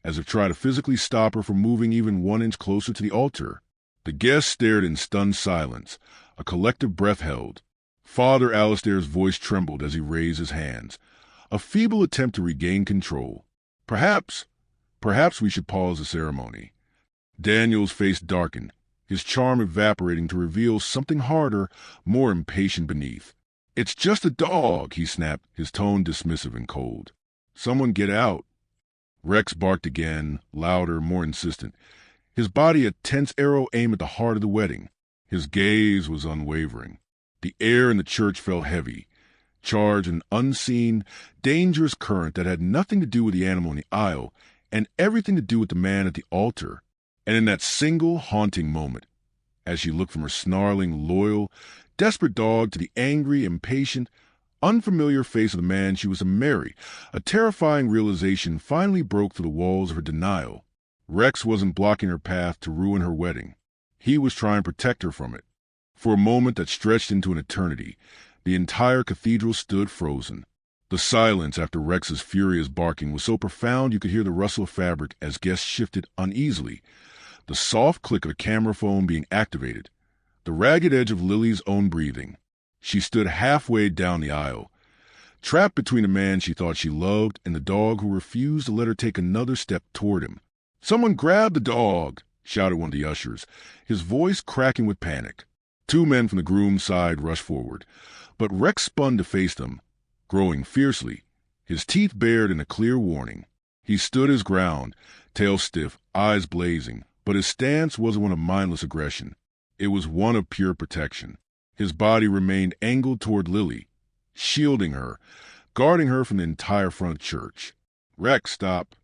S1: as if trying to physically stop her from moving even 1 inch closer to the altar. The guests stared in stunned silence, a collective breath held. Father Alistair's voice trembled as he raised his hands, a feeble attempt to regain control. Perhaps we should pause the ceremony." Daniel's face darkened, his charm evaporating to reveal something harder, more impatient beneath. "It's just a dog," he snapped, his tone dismissive and cold. "Someone get out." Rex barked again, louder, more insistent, his body a tense arrow aimed at the heart of the wedding. His gaze was unwavering. The air in the church felt heavy, charged an unseen, dangerous current that had nothing to do with the animal in the aisle and everything to do with the man at the altar. And in that single haunting moment, as she looked from her snarling, loyal, desperate dog to the angry, impatient, unfamiliar face of the man she was to marry, a terrifying realization finally broke through the walls of her denial. Rex wasn't blocking her path to ruin her wedding. He was trying to protect her from it. For a moment that stretched into an eternity, the entire cathedral stood frozen. The silence after Rex's furious barking was so profound you could hear the rustle of fabric as guests shifted uneasily, the soft click of a camera phone being activated, the ragged edge of Lily's own breathing. She stood halfway down the aisle, trapped between the man she thought she loved and the dog who refused to let her take another step toward him. "Someone grab the dog!" shouted one of the ushers, his voice cracking with panic. 2 men from the groom's side rushed forward, but Rex spun to face them, growing fiercely, his teeth bared in a clear warning. He stood his ground, tail stiff, eyes blazing, but his stance wasn't one of mindless aggression. It was one of pure protection. His body remained angled toward Lily, shielding her, guarding her from the entire front of the church. "Rex, stop!"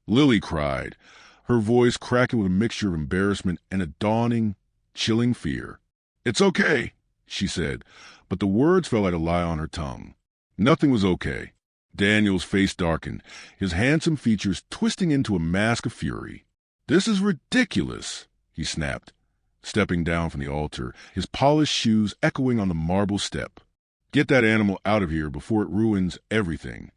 S1: Lily cried, her voice cracking with a mixture of embarrassment and a dawning, chilling fear. "It's okay," she said, but the words felt like a lie on her tongue. Nothing was okay. Daniel's face darkened, his handsome features twisting into a mask of fury. "This is ridiculous," he snapped, stepping down from the altar, his polished shoes echoing on the marble step. "Get that animal out of here before it ruins everything."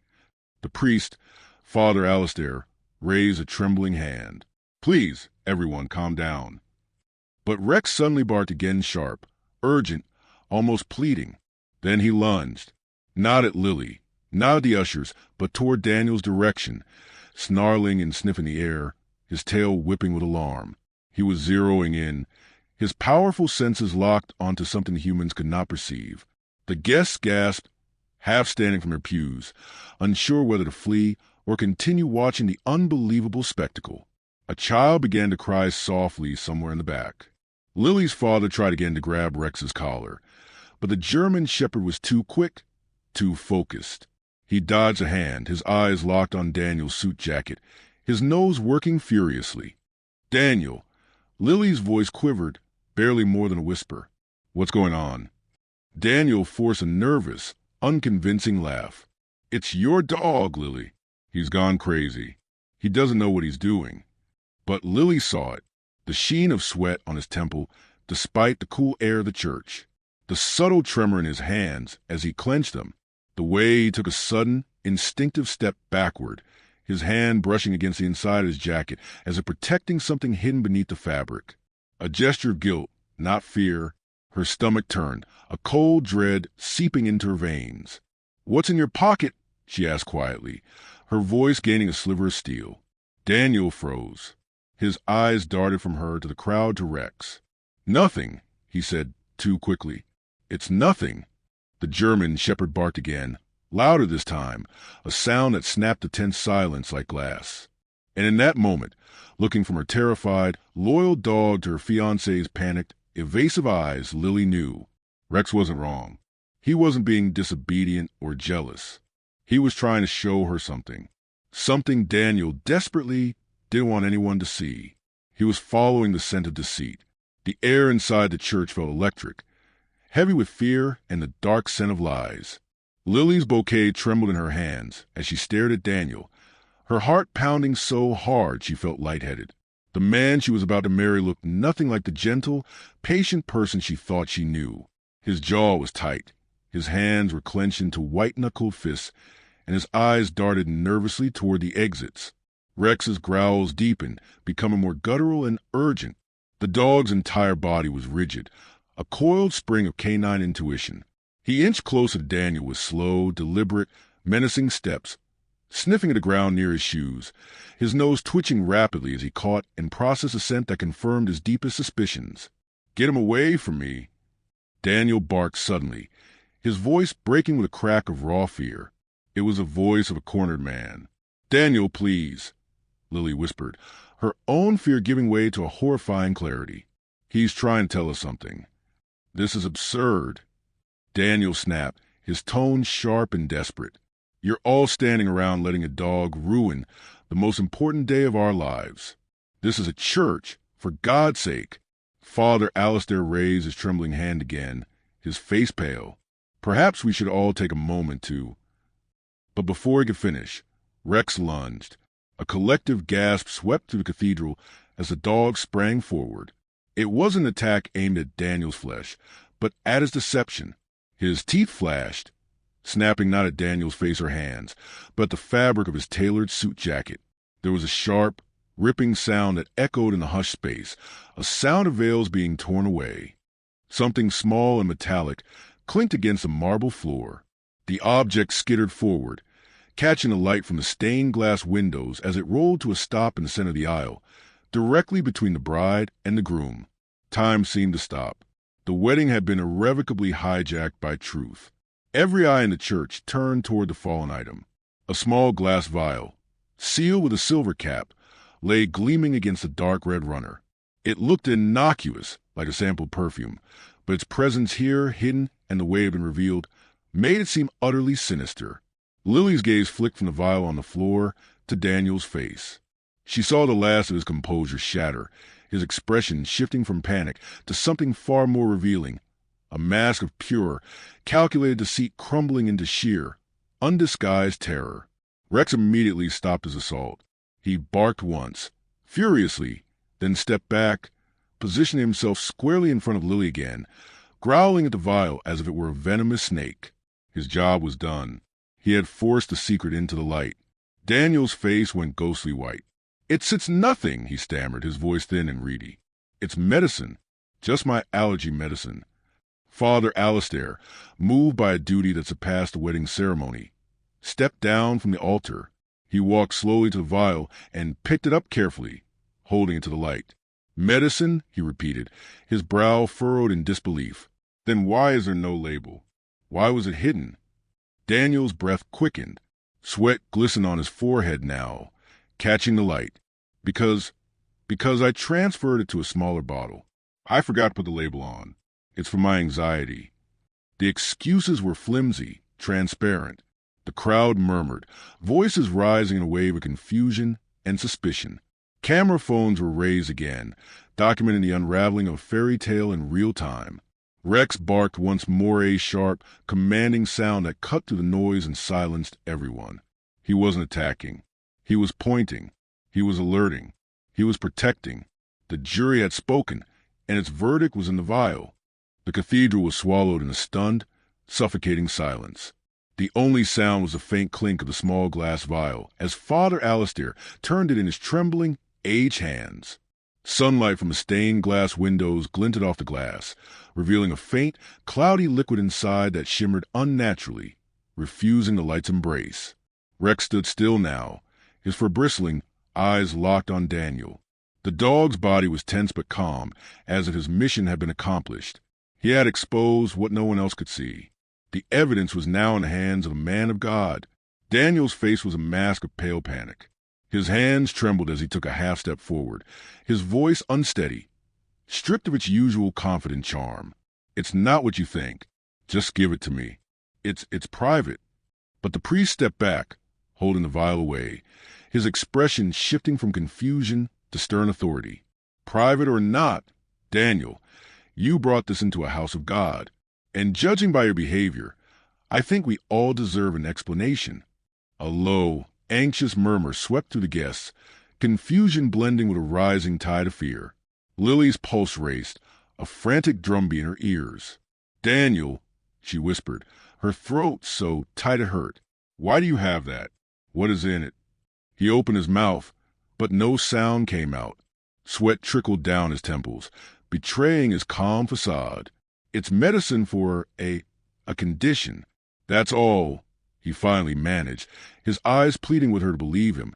S1: The priest, Father Alistair, raised a trembling hand. "Please, everyone, calm down." But Rex suddenly barked again, sharp, urgent, almost pleading. Then he lunged, not at Lily, Not at the ushers, but toward Daniel's direction, snarling and sniffing the air, his tail whipping with alarm. He was zeroing in, his powerful senses locked onto something humans could not perceive. The guests gasped, half standing from their pews, unsure whether to flee or continue watching the unbelievable spectacle. A child began to cry softly somewhere in the back. Lily's father tried again to grab Rex's collar, but the German shepherd was too quick, too focused. He dodged a hand, his eyes locked on Daniel's suit jacket, his nose working furiously. "Daniel!" Lily's voice quivered, barely more than a whisper. "What's going on?" Daniel forced a nervous, unconvincing laugh. "It's your dog, Lily. He's gone crazy. He doesn't know what he's doing." But Lily saw it, the sheen of sweat on his temple, despite the cool air of the church, the subtle tremor in his hands as he clenched them, the way he took a sudden, instinctive step backward, his hand brushing against the inside of his jacket as if protecting something hidden beneath the fabric. A gesture of guilt, not fear. Her stomach turned, a cold dread seeping into her veins. "What's in your pocket?" she asked quietly, her voice gaining a sliver of steel. Daniel froze. His eyes darted from her to the crowd to Rex. "Nothing," he said too quickly. "It's nothing." The German shepherd barked again, louder this time, a sound that snapped the tense silence like glass. And in that moment, looking from her terrified, loyal dog to her fiancé's panicked, evasive eyes, Lily knew. Rex wasn't wrong. He wasn't being disobedient or jealous. He was trying to show her something. Something Daniel desperately didn't want anyone to see. He was following the scent of deceit. The air inside the church felt electric, heavy with fear and the dark scent of lies. Lily's bouquet trembled in her hands as she stared at Daniel, her heart pounding so hard she felt lightheaded. The man she was about to marry looked nothing like the gentle, patient person she thought she knew. His jaw was tight, his hands were clenched into white-knuckled fists, and his eyes darted nervously toward the exits. Rex's growls deepened, becoming more guttural and urgent. The dog's entire body was rigid, a coiled spring of canine intuition. He inched closer to Daniel with slow, deliberate, menacing steps, sniffing at the ground near his shoes, his nose twitching rapidly as he caught and processed a scent that confirmed his deepest suspicions. "Get him away from me!" Daniel barked suddenly, his voice breaking with a crack of raw fear. It was the voice of a cornered man. "Daniel, please," Lily whispered, her own fear giving way to a horrifying clarity. "He's trying to tell us something. This is absurd." Daniel snapped, his tone sharp and desperate. "You're all standing around letting a dog ruin the most important day of our lives. This is a church, for God's sake." Father Alistair raised his trembling hand again, his face pale. "Perhaps we should all take a moment to—" But before he could finish, Rex lunged. A collective gasp swept through the cathedral as the dog sprang forward. It wasn't an attack aimed at Daniel's flesh, but at his deception. His teeth flashed, snapping not at Daniel's face or hands, but at the fabric of his tailored suit jacket. There was a sharp, ripping sound that echoed in the hushed space, a sound of veils being torn away. Something small and metallic clinked against the marble floor. The object skittered forward, catching the light from the stained glass windows as it rolled to a stop in the center of the aisle, directly between the bride and the groom. Time seemed to stop. The wedding had been irrevocably hijacked by truth. Every eye in the church turned toward the fallen item. A small glass vial, sealed with a silver cap, lay gleaming against the dark red runner. It looked innocuous, like a sample perfume, but its presence here, hidden and the way it had been revealed, made it seem utterly sinister. Lily's gaze flicked from the vial on the floor to Daniel's face. She saw the last of his composure shatter, his expression shifting from panic to something far more revealing, a mask of pure, calculated deceit crumbling into sheer, undisguised terror. Rex immediately stopped his assault. He barked once, furiously, then stepped back, positioning himself squarely in front of Lily again, growling at the vial as if it were a venomous snake. His job was done. He had forced the secret into the light. Daniel's face went ghostly white. It's nothing," he stammered, his voice thin and reedy. "It's medicine. Just my allergy medicine." Father Alistair, moved by a duty that surpassed the wedding ceremony, stepped down from the altar. He walked slowly to the vial and picked it up carefully, holding it to the light. "Medicine?" he repeated, his brow furrowed in disbelief. "Then why is there no label? Why was it hidden?" Daniel's breath quickened. Sweat glistened on his forehead now, catching the light. Because I transferred it to a smaller bottle. I forgot to put the label on. It's for my anxiety." The excuses were flimsy, transparent. The crowd murmured, voices rising in a wave of confusion and suspicion. Camera phones were raised again, documenting the unraveling of a fairy tale in real time. Rex barked once more, a sharp, commanding sound that cut through the noise and silenced everyone. He wasn't attacking. He was pointing. He was alerting. He was protecting. The jury had spoken, and its verdict was in the vial. The cathedral was swallowed in a stunned, suffocating silence. The only sound was the faint clink of the small glass vial as Father Alistair turned it in his trembling, aged hands. Sunlight from the stained glass windows glinted off the glass, revealing a faint, cloudy liquid inside that shimmered unnaturally, refusing the light's embrace. Rex stood still now, his fur bristling, eyes locked on Daniel. The dog's body was tense but calm, as if his mission had been accomplished. He had exposed what no one else could see. The evidence was now in the hands of a man of God. Daniel's face was a mask of pale panic. His hands trembled as he took a half-step forward, his voice unsteady, stripped of its usual confident charm. "It's not what you think. Just give it to me. It's private." But the priest stepped back, holding the vial away, his expression shifting from confusion to stern authority. "Private or not, Daniel, you brought this into a house of God, and judging by your behavior, I think we all deserve an explanation." A low, anxious murmur swept through the guests, confusion blending with a rising tide of fear. Lily's pulse raced, a frantic drumbeat in her ears. "Daniel," she whispered, her throat so tight it hurt. "Why do you have that? What is in it?" He opened his mouth, but no sound came out. Sweat trickled down his temples, betraying his calm facade. "It's medicine for a condition. That's all," he finally managed, his eyes pleading with her to believe him,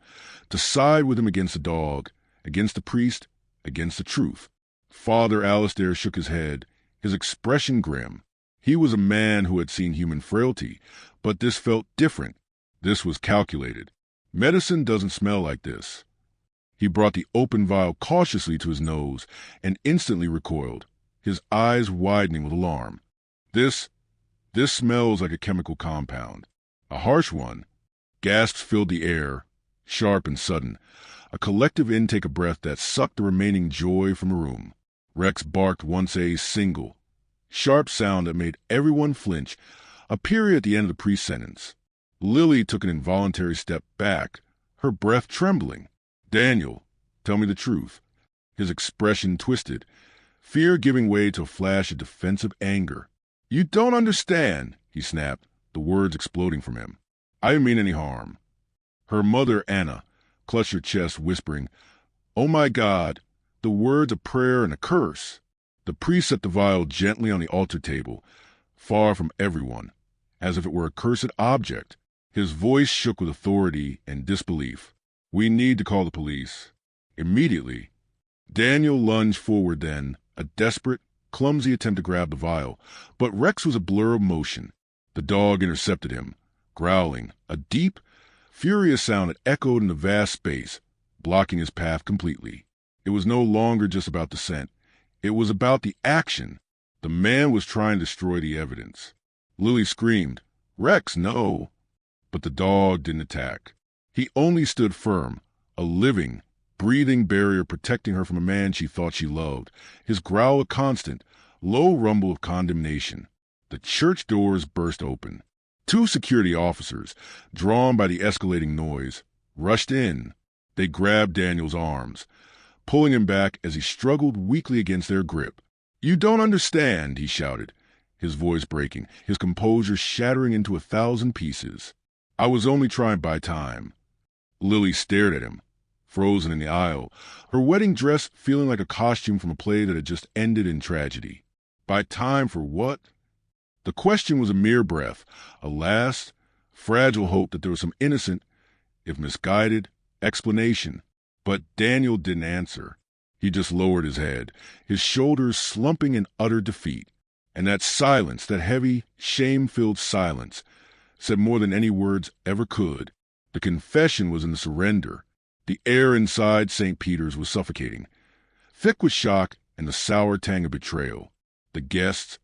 S1: to side with him against the dog, against the priest, against the truth. Father Alistair shook his head, his expression grim. He was a man who had seen human frailty, but this felt different. This was calculated. Medicine doesn't smell like this. He brought the open vial cautiously to his nose and instantly recoiled, his eyes widening with alarm. This smells like a chemical compound. A harsh one. Gasps filled the air, sharp and sudden, a collective intake of breath that sucked the remaining joy from the room. Rex barked once, a single, sharp sound that made everyone flinch, a period at the end of the priest's sentence. Lily took an involuntary step back, her breath trembling. "Daniel, tell me the truth." His expression twisted, fear giving way to a flash of defensive anger. "You don't understand," he snapped, the words exploding from him. "I didn't mean any harm." Her mother, Anna, clutched her chest, whispering, "Oh my God," the words of prayer and a curse. The priest set the vial gently on the altar table, far from everyone, as if it were a cursed object. His voice shook with authority and disbelief. "We need to call the police. Immediately." Daniel lunged forward then, a desperate, clumsy attempt to grab the vial, but Rex was a blur of motion. The dog intercepted him, growling, a deep, furious sound that echoed in the vast space, blocking his path completely. It was no longer just about the scent. It was about the action. The man was trying to destroy the evidence. Lily screamed, "Rex, no!" But the dog didn't attack. He only stood firm, a living, breathing barrier protecting her from a man she thought she loved, his growl a constant, low rumble of condemnation. The church doors burst open. 2 security officers, drawn by the escalating noise, rushed in. They grabbed Daniel's arms, pulling him back as he struggled weakly against their grip. "You don't understand," he shouted, his voice breaking, his composure shattering into 1,000 pieces. "I was only trying to buy time." Lily stared at him, frozen in the aisle, her wedding dress feeling like a costume from a play that had just ended in tragedy. Buy time for what? The question was a mere breath, a last, fragile hope that there was some innocent, if misguided, explanation. But Daniel didn't answer. He just lowered his head, his shoulders slumping in utter defeat. And that silence, that heavy, shame-filled silence, said more than any words ever could. The confession was in the surrender. The air inside St. Peter's was suffocating, thick with shock and the sour tang of betrayal. The guests,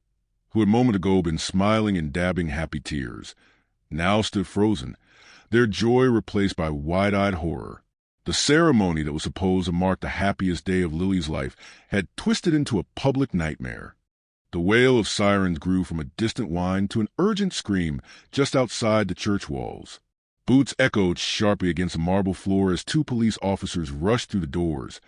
S1: who had a moment ago been smiling and dabbing happy tears, now stood frozen, their joy replaced by wide-eyed horror. The ceremony that was supposed to mark the happiest day of Lily's life had twisted into a public nightmare. The wail of sirens grew from a distant whine to an urgent scream just outside the church walls. Boots echoed sharply against the marble floor as two police officers rushed through the doors,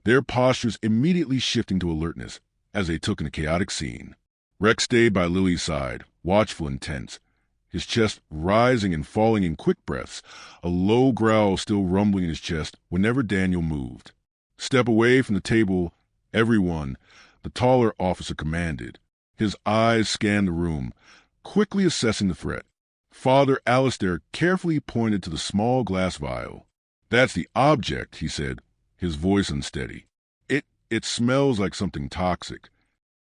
S1: their postures immediately shifting to alertness as they took in the chaotic scene. Rex stayed by Lily's side, watchful and tense, his chest rising and falling in quick breaths, a low growl still rumbling in his chest whenever Daniel moved. "Step away from the table, everyone," the taller officer commanded. His eyes scanned the room, quickly assessing the threat. Father Alistair carefully pointed to the small glass vial. "That's the object," he said, his voice unsteady. It smells like something toxic."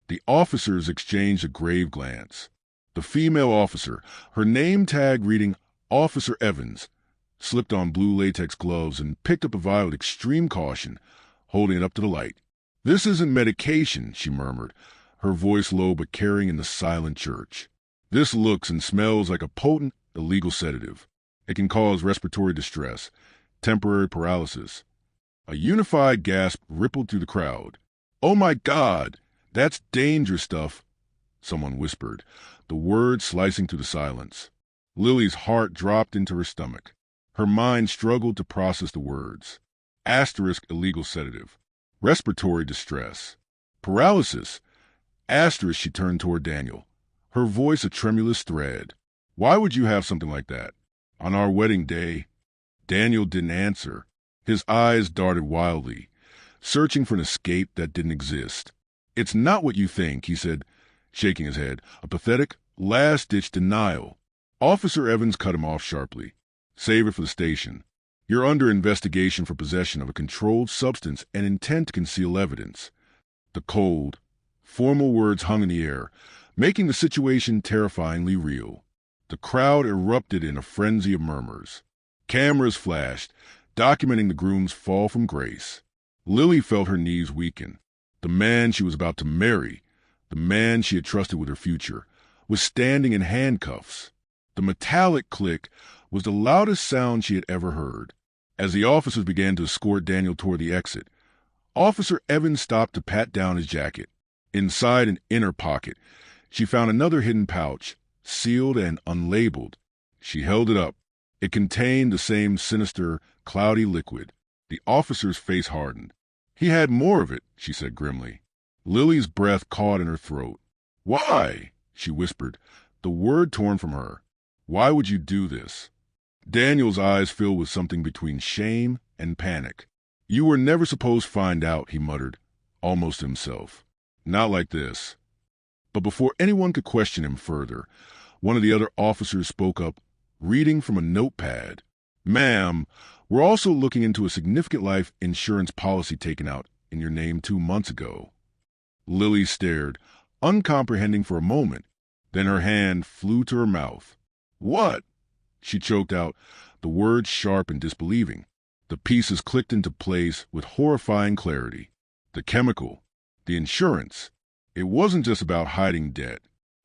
S1: The officers exchanged a grave glance. The female officer, her name tag reading Officer Evans, slipped on blue latex gloves and picked up a vial with extreme caution, holding it up to the light. "This isn't medication," she murmured, her voice low but carrying in the silent church. "This looks and smells like a potent, illegal sedative. It can cause respiratory distress, temporary paralysis." A unified gasp rippled through the crowd. "Oh my God, that's dangerous stuff," someone whispered, the words slicing through the silence. Lily's heart dropped into her stomach. Her mind struggled to process the words. Asterisk illegal sedative. Respiratory distress. Paralysis. Asterisk. She turned toward Daniel, her voice a tremulous thread. "Why would you have something like that? On our wedding day?" Daniel didn't answer. His eyes darted wildly, searching for an escape that didn't exist. "It's not what you think," he said, shaking his head, a pathetic, last-ditch denial. Officer Evans cut him off sharply. "Save it for the station. You're under investigation for possession of a controlled substance and intent to conceal evidence." The cold, formal words hung in the air, making the situation terrifyingly real. The crowd erupted in a frenzy of murmurs. Cameras flashed, documenting the groom's fall from grace. Lily felt her knees weaken. The man she was about to marry, the man she had trusted with her future, was standing in handcuffs. The metallic click was the loudest sound she had ever heard. As the officers began to escort Daniel toward the exit, Officer Evans stopped to pat down his jacket. Inside an inner pocket, she found another hidden pouch, sealed and unlabeled. She held it up. It contained the same sinister, cloudy liquid. The officer's face hardened. "He had more of it," she said grimly. Lily's breath caught in her throat. "Why?" she whispered, the word torn from her. "Why would you do this?" Daniel's eyes filled with something between shame and panic. "You were never supposed to find out," he muttered, almost to himself. "Not like this." But before anyone could question him further, one of the other officers spoke up, reading from a notepad. "Ma'am, we're also looking into a significant life insurance policy taken out in your name 2 months ago." Lily stared, uncomprehending for a moment. Then her hand flew to her mouth. "What?" she choked out, the words sharp and disbelieving. The pieces clicked into place with horrifying clarity. The chemical, the insurance. It wasn't just about hiding debt.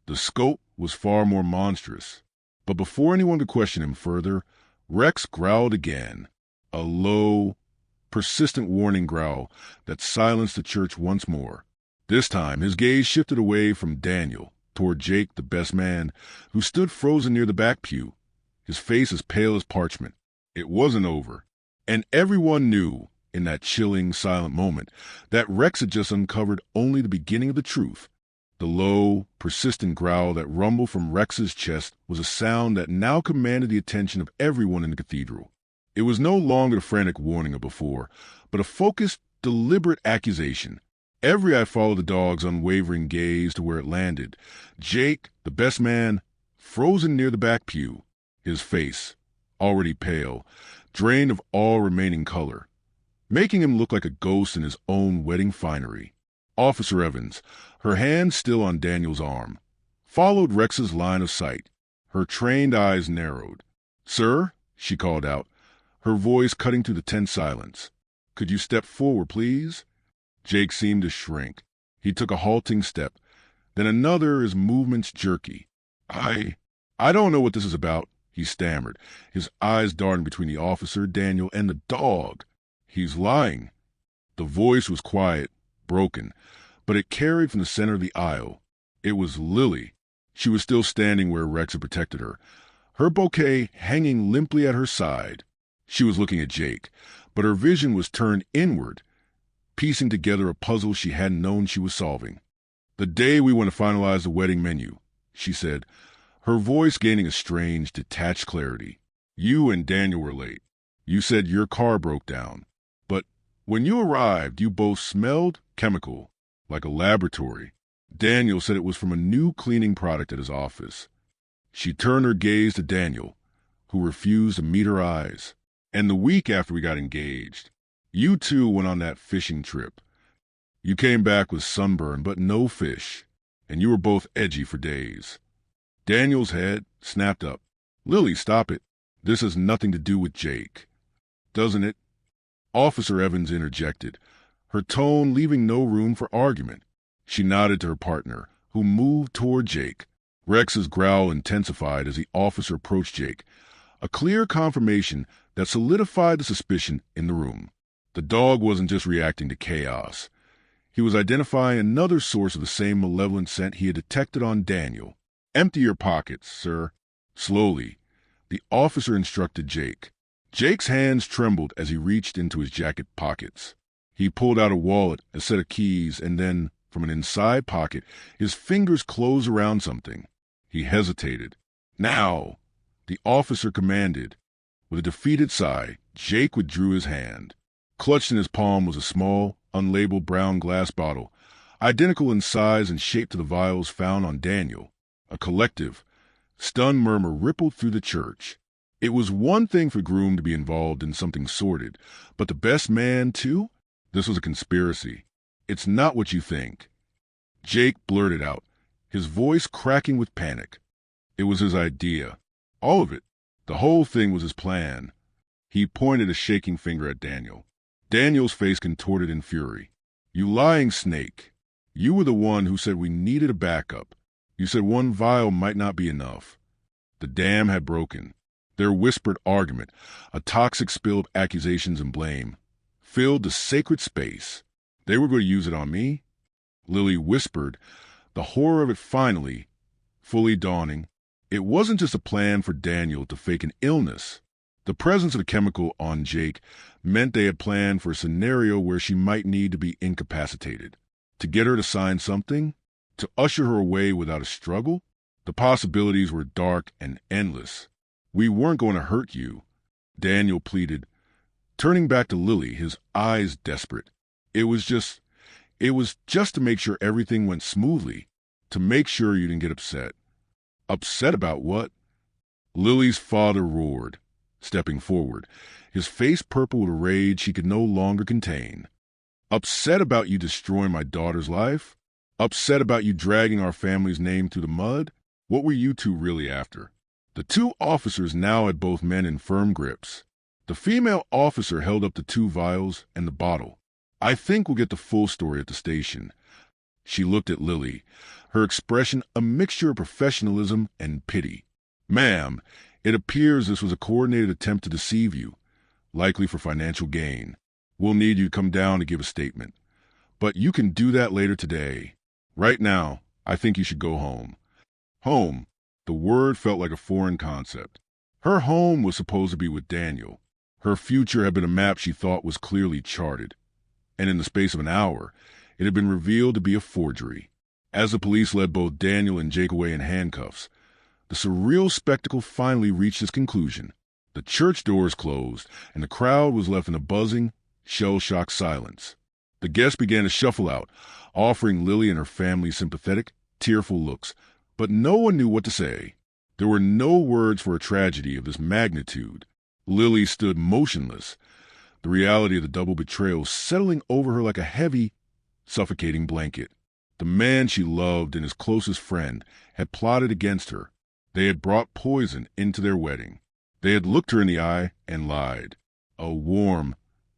S1: The scope was far more monstrous. But before anyone could question him further, Rex growled again, a low, persistent warning growl that silenced the church once more. This time, his gaze shifted away from Daniel toward Jake, the best man, who stood frozen near the back pew, his face as pale as parchment. It wasn't over, and everyone knew, in that chilling, silent moment, that Rex had just uncovered only the beginning of the truth. The low, persistent growl that rumbled from Rex's chest was a sound that now commanded the attention of everyone in the cathedral. It was no longer the frantic warning of before, but a focused, deliberate accusation. Every eye followed the dog's unwavering gaze to where it landed. Jake, the best man, frozen near the back pew, his face, already pale, drained of all remaining color, making him look like a ghost in his own wedding finery. Officer Evans, her hand still on Daniel's arm, followed Rex's line of sight. Her trained eyes narrowed. "Sir," she called out, her voice cutting through the tense silence. "Could you step forward, please?" Jake seemed to shrink. He took a halting step, then another, his movements jerky. I don't know what this is about," he stammered, his eyes darting between the officer, Daniel, and the dog. "He's lying." The voice was quiet, broken, but it carried from the center of the aisle. It was Lily. She was still standing where Rex had protected her, her bouquet hanging limply at her side. She was looking at Jake, but her vision was turned inward, piecing together a puzzle she hadn't known she was solving. "The day we want to finalize the wedding menu," she said, her voice gaining a strange, detached clarity. "You and Daniel were late. You said your car broke down. But when you arrived, you both smelled chemical, like a laboratory. Daniel said it was from a new cleaning product at his office." She turned her gaze to Daniel, who refused to meet her eyes. "And the week after we got engaged, you two went on that fishing trip. You came back with sunburn but no fish, and you were both edgy for days." Daniel's head snapped up. "Lily, stop it. This has nothing to do with Jake." "Doesn't it?" Officer Evans interjected, her tone leaving no room for argument. She nodded to her partner, who moved toward Jake. Rex's growl intensified as the officer approached Jake, a clear confirmation that solidified the suspicion in the room. The dog wasn't just reacting to chaos. He was identifying another source of the same malevolent scent he had detected on Daniel. "Empty your pockets, sir." Slowly, the officer instructed Jake. Jake's hands trembled as he reached into his jacket pockets. He pulled out a wallet, a set of keys, and then, from an inside pocket, his fingers closed around something. He hesitated. "Now!" the officer commanded. With a defeated sigh, Jake withdrew his hand. Clutched in his palm was a small, unlabeled brown glass bottle, identical in size and shape to the vials found on Daniel. A collective, stunned murmur rippled through the church. It was one thing for Groom to be involved in something sordid, but the best man, too? This was a conspiracy. "It's not what you think." Jake blurted out, his voice cracking with panic. It was his idea. All of it. The whole thing was his plan. He pointed a shaking finger at Daniel. Daniel's face contorted in fury. "You lying snake. You were the one who said we needed a backup. You said one vial might not be enough." The dam had broken. Their whispered argument, a toxic spill of accusations and blame, filled the sacred space. They were going to use it on me? Lily whispered, the horror of it finally, fully dawning. It wasn't just a plan for Daniel to fake an illness. The presence of the chemical on Jake meant they had planned for a scenario where she might need to be incapacitated. To get her to sign something? To usher her away without a struggle? The possibilities were dark and endless. "We weren't going to hurt you," Daniel pleaded, turning back to Lily, his eyes desperate. It was just to make sure everything went smoothly, to make sure you didn't get upset." "Upset about what?" Lily's father roared, stepping forward, his face purple with a rage he could no longer contain. "Upset about you destroying my daughter's life? Upset about you dragging our family's name through the mud? What were you two really after?" The two officers now had both men in firm grips. The female officer held up the 2 vials and the bottle. "I think we'll get the full story at the station." She looked at Lily, her expression a mixture of professionalism and pity. "Ma'am, it appears this was a coordinated attempt to deceive you, likely for financial gain. We'll need you to come down to give a statement. But you can do that later today. Right now, I think you should go home." Home. The word felt like a foreign concept. Her home was supposed to be with Daniel. Her future had been a map she thought was clearly charted. And in the space of an hour, it had been revealed to be a forgery. As the police led both Daniel and Jake away in handcuffs, the surreal spectacle finally reached its conclusion. The church doors closed, and the crowd was left in a buzzing, shell-shocked silence. The guests began to shuffle out, offering Lily and her family sympathetic, tearful looks, but no one knew what to say. There were no words for a tragedy of this magnitude. Lily stood motionless, the reality of the double betrayal settling over her like a heavy, suffocating blanket. The man she loved and his closest friend had plotted against her. They had brought poison into their wedding. They had looked her in the eye and lied. A warm,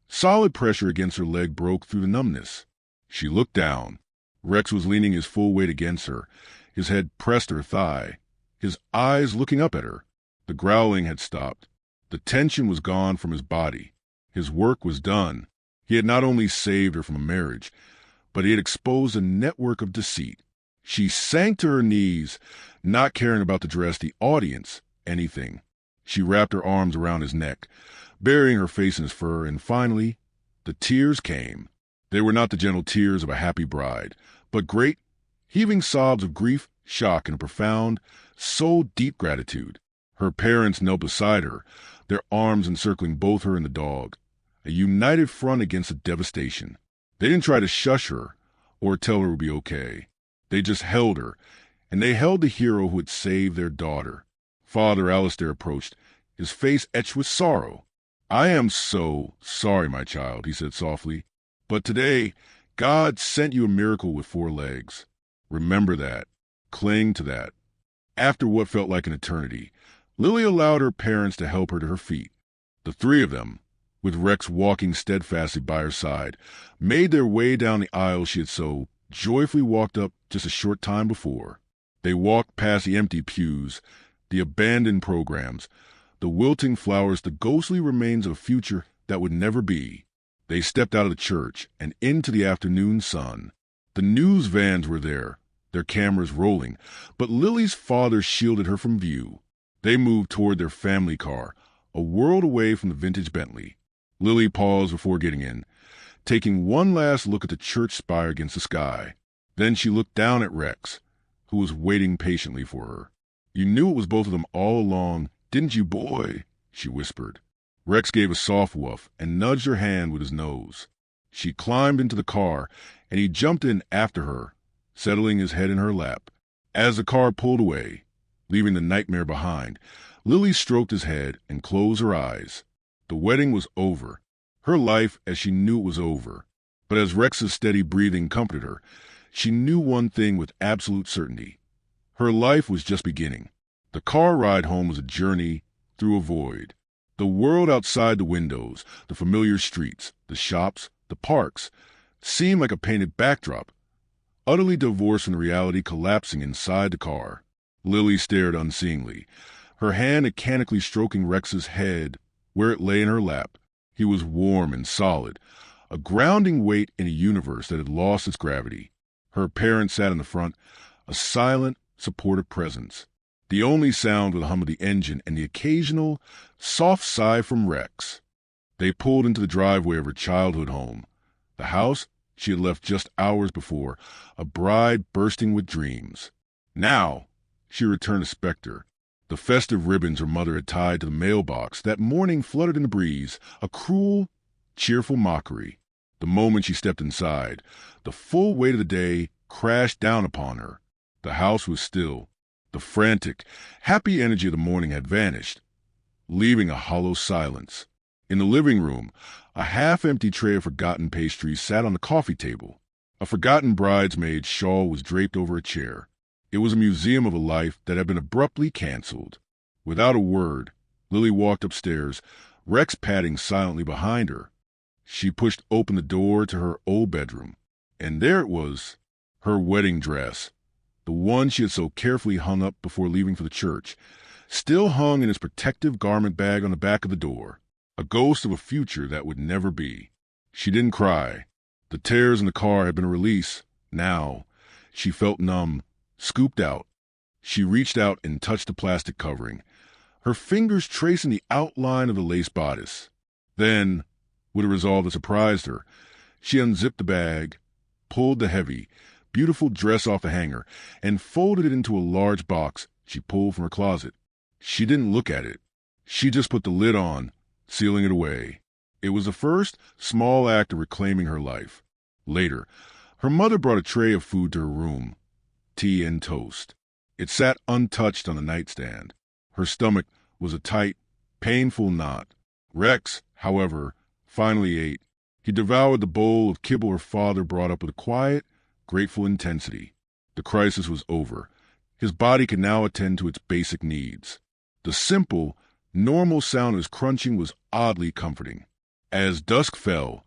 S1: solid pressure against her leg broke through the numbness. She looked down. Rex was leaning his full weight against her, his head pressed to her thigh, his eyes looking up at her. The growling had stopped. The tension was gone from his body. His work was done. He had not only saved her from a marriage, but he had exposed a network of deceit. She sank to her knees, not caring about the dress, the audience, anything. She wrapped her arms around his neck, burying her face in his fur, and finally, the tears came. They were not the gentle tears of a happy bride, but great, heaving sobs of grief, shock, and a profound, soul-deep gratitude. Her parents knelt beside her, their arms encircling both her and the dog, a united front against the devastation. They didn't try to shush her or tell her it would be okay. They just held her, and they held the hero who had saved their daughter. Father Alistair approached, his face etched with sorrow. "I am so sorry, my child," he said softly. "But today, God sent you a miracle with 4 legs. Remember that. Cling to that." After what felt like an eternity, Lily allowed her parents to help her to her feet. The 3 of them, with Rex walking steadfastly by her side, made their way down the aisle she had so joyfully walked up just a short time before. They walked past the empty pews, the abandoned programs, the wilting flowers, the ghostly remains of a future that would never be. They stepped out of the church and into the afternoon sun. The news vans were there, their cameras rolling, but Lily's father shielded her from view. They moved toward their family car, a world away from the vintage Bentley. Lily paused before getting in, taking one last look at the church spire against the sky. Then she looked down at Rex, who was waiting patiently for her. "You knew it was both of them all along, didn't you, boy?" she whispered. Rex gave a soft woof and nudged her hand with his nose. She climbed into the car, and he jumped in after her, settling his head in her lap. As the car pulled away, leaving the nightmare behind, Lily stroked his head and closed her eyes. The wedding was over. Her life as she knew it was over. But as Rex's steady breathing comforted her, she knew one thing with absolute certainty. Her life was just beginning. The car ride home was a journey through a void. The world outside the windows, the familiar streets, the shops, the parks, seemed like a painted backdrop, utterly divorced from the reality collapsing inside the car. Lily stared unseeingly, her hand mechanically stroking Rex's head where it lay in her lap. He was warm and solid, a grounding weight in a universe that had lost its gravity. Her parents sat in the front, a silent, supportive presence. The only sound was the hum of the engine and the occasional, soft sigh from Rex. They pulled into the driveway of her childhood home, the house she had left just hours before, a bride bursting with dreams. Now, she returned a specter. The festive ribbons her mother had tied to the mailbox that morning fluttered in the breeze, a cruel, cheerful mockery. The moment she stepped inside, the full weight of the day crashed down upon her. The house was still. The frantic, happy energy of the morning had vanished, leaving a hollow silence. In the living room, a half-empty tray of forgotten pastries sat on the coffee table. A forgotten bridesmaid's shawl was draped over a chair. It was a museum of a life that had been abruptly canceled. Without a word, Lily walked upstairs, Rex padding silently behind her. She pushed open the door to her old bedroom, and there it was, her wedding dress, the one she had so carefully hung up before leaving for the church, still hung in its protective garment bag on the back of the door, a ghost of a future that would never be. She didn't cry. The tears in the car had been a release. Now, she felt numb, scooped out. She reached out and touched the plastic covering, her fingers tracing the outline of the lace bodice. Then, with a resolve that surprised her, she unzipped the bag, pulled the heavy, beautiful dress off the hanger, and folded it into a large box she pulled from her closet. She didn't look at it. She just put the lid on, sealing it away. It was the first small act of reclaiming her life. Later, her mother brought a tray of food to her room, tea and toast. It sat untouched on the nightstand. Her stomach was a tight, painful knot. Rex, however, finally ate. He devoured the bowl of kibble her father brought up with a quiet, grateful intensity. The crisis was over. His body could now attend to its basic needs. The simple, normal sound of his crunching was oddly comforting. As dusk fell,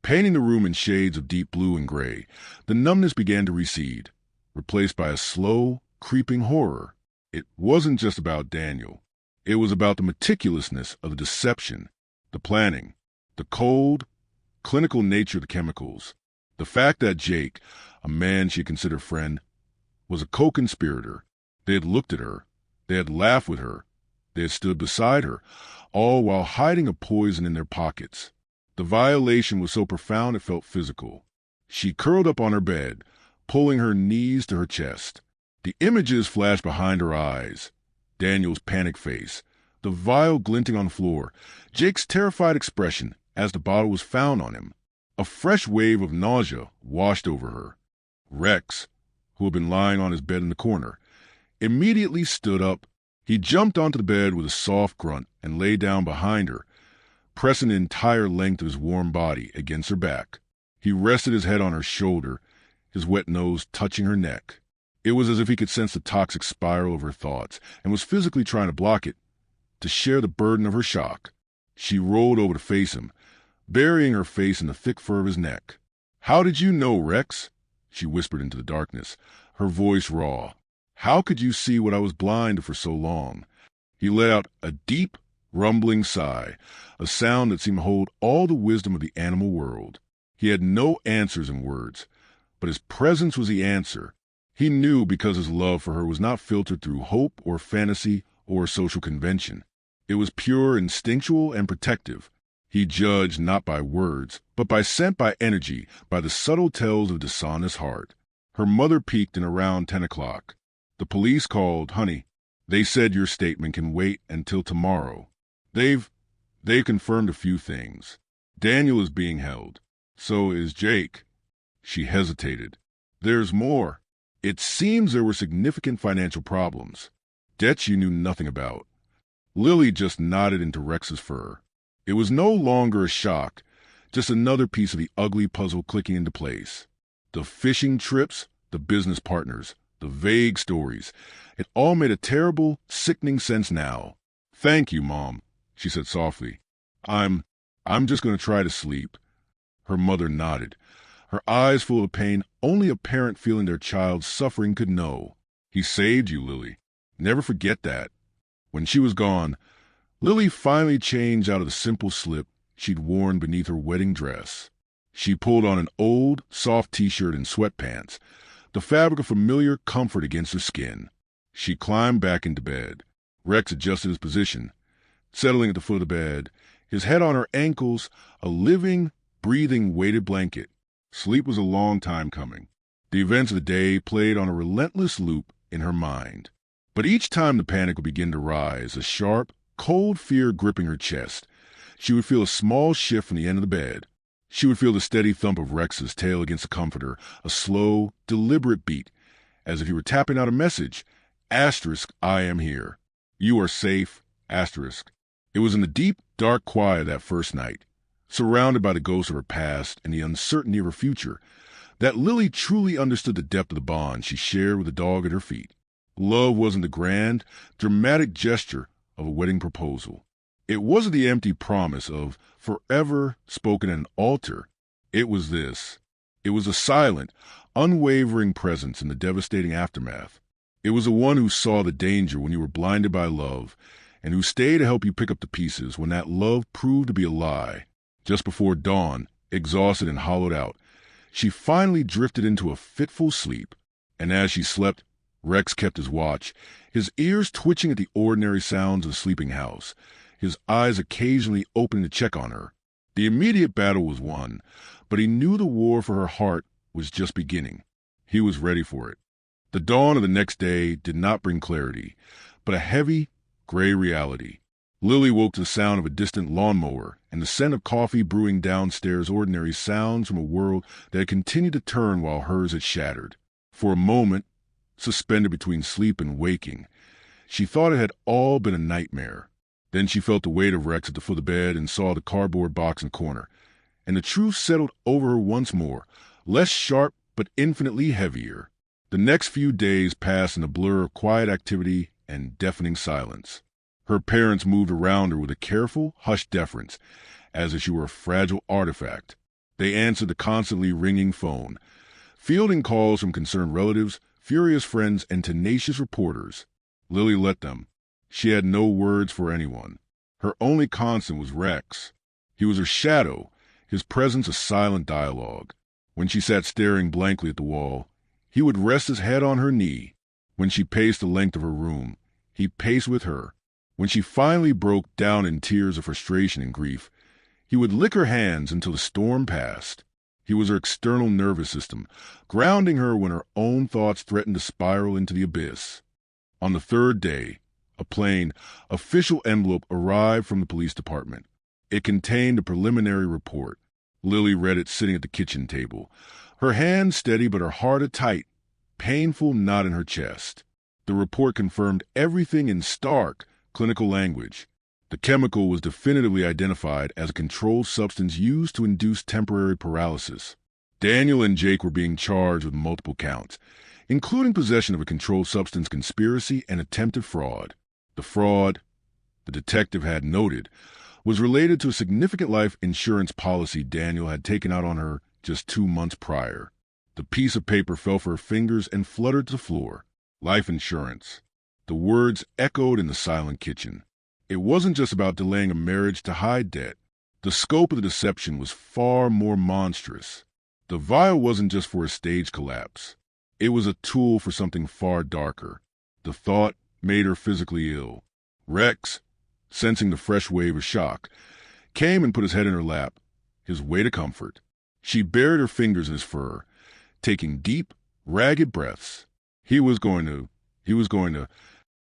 S1: painting the room in shades of deep blue and gray, the numbness began to recede, replaced by a slow, creeping horror. It wasn't just about Daniel. It was about the meticulousness of the deception, the planning, the cold, clinical nature of the chemicals. The fact that Jake, a man she considered friend, was a co-conspirator. They had looked at her. They had laughed with her. They had stood beside her, all while hiding a poison in their pockets. The violation was so profound it felt physical. She curled up on her bed, pulling her knees to her chest. The images flashed behind her eyes. Daniel's panic face, the vial glinting on the floor, Jake's terrified expression as the bottle was found on him. A fresh wave of nausea washed over her. Rex, who had been lying on his bed in the corner, immediately stood up. He jumped onto the bed with a soft grunt and lay down behind her, pressing the entire length of his warm body against her back. He rested his head on her shoulder, his wet nose touching her neck. It was as if he could sense the toxic spiral of her thoughts and was physically trying to block it, to share the burden of her shock. She rolled over to face him, burying her face in the thick fur of his neck. "How did you know, Rex?" she whispered into the darkness, her voice raw. "How could you see what I was blind to for so long?" He let out a deep, rumbling sigh, a sound that seemed to hold all the wisdom of the animal world. He had no answers in words, but his presence was the answer. He knew because his love for her was not filtered through hope or fantasy or social convention. It was pure, instinctual, and protective. He judged not by words, but by scent, by energy, by the subtle tells of a dishonest heart. Her mother peeked in around 10 o'clock. "The police called, honey. They said your statement can wait until tomorrow. They've confirmed a few things. Daniel is being held. So is Jake." She hesitated. "There's more. It seems there were significant financial problems. Debts you knew nothing about." Lily just nodded into Rex's fur. It was no longer a shock, just another piece of the ugly puzzle clicking into place. The fishing trips, the business partners, the vague stories. It all made a terrible, sickening sense now. "Thank you, Mom," she said softly. I'm just going to try to sleep." Her mother nodded, her eyes full of pain only a parent feeling their child's suffering could know. "He saved you, Lily. Never forget that." When she was gone, Lily finally changed out of the simple slip she'd worn beneath her wedding dress. She pulled on an old, soft t-shirt and sweatpants, the fabric of familiar comfort against her skin. She climbed back into bed. Rex adjusted his position, settling at the foot of the bed, his head on her ankles, a living, breathing weighted blanket. Sleep was a long time coming. The events of the day played on a relentless loop in her mind. But each time the panic would begin to rise, a sharp, cold fear gripping her chest, she would feel a small shift from the end of the bed. She would feel the steady thump of Rex's tail against the comforter, a slow, deliberate beat, as if he were tapping out a message. Asterisk, I am here. You are safe. Asterisk. It was in the deep, dark quiet of that first night, surrounded by the ghosts of her past and the uncertainty of her future, that Lily truly understood the depth of the bond she shared with the dog at her feet. Love wasn't the grand, dramatic gesture of a wedding proposal. It wasn't the empty promise of forever spoken at an altar. It was this. It was a silent, unwavering presence in the devastating aftermath. It was the one who saw the danger when you were blinded by love, and who stayed to help you pick up the pieces when that love proved to be a lie. Just before dawn, exhausted and hollowed out, she finally drifted into a fitful sleep. And as she slept, Rex kept his watch, his ears twitching at the ordinary sounds of the sleeping house, his eyes occasionally opening to check on her. The immediate battle was won, but he knew the war for her heart was just beginning. He was ready for it. The dawn of the next day did not bring clarity, but a heavy, gray reality. Lily woke to the sound of a distant lawnmower and the scent of coffee brewing downstairs, ordinary sounds from a world that had continued to turn while hers had shattered. For a moment, suspended between sleep and waking. She thought it had all been a nightmare. Then she felt the weight of Rex at the foot of the bed and saw the cardboard box in the corner. And the truth settled over her once more, less sharp but infinitely heavier. The next few days passed in a blur of quiet activity and deafening silence. Her parents moved around her with a careful, hushed deference, as if she were a fragile artifact. They answered the constantly ringing phone, fielding calls from concerned relatives, furious friends, and tenacious reporters. Lily let them. She had no words for anyone. Her only constant was Rex. He was her shadow, his presence a silent dialogue. When she sat staring blankly at the wall, he would rest his head on her knee. When she paced the length of her room, he paced with her. When she finally broke down in tears of frustration and grief, he would lick her hands until the storm passed. He was her external nervous system, grounding her when her own thoughts threatened to spiral into the abyss. On the third day, a plain, official envelope arrived from the police department. It contained a preliminary report. Lily read it sitting at the kitchen table, her hand steady but her heart a tight, painful knot in her chest. The report confirmed everything in stark, clinical language. The chemical was definitively identified as a controlled substance used to induce temporary paralysis. Daniel and Jake were being charged with multiple counts, including possession of a controlled substance conspiracy and attempted fraud. The fraud, the detective had noted, was related to a significant life insurance policy Daniel had taken out on her just 2 months prior. The piece of paper fell from her fingers and fluttered to the floor. Life insurance. The words echoed in the silent kitchen. It wasn't just about delaying a marriage to hide debt. The scope of the deception was far more monstrous. The vial wasn't just for a stage collapse. It was a tool for something far darker. The thought made her physically ill. Rex, sensing the fresh wave of shock, came and put his head in her lap, his weight of comfort. She buried her fingers in his fur, taking deep, ragged breaths. He was going to.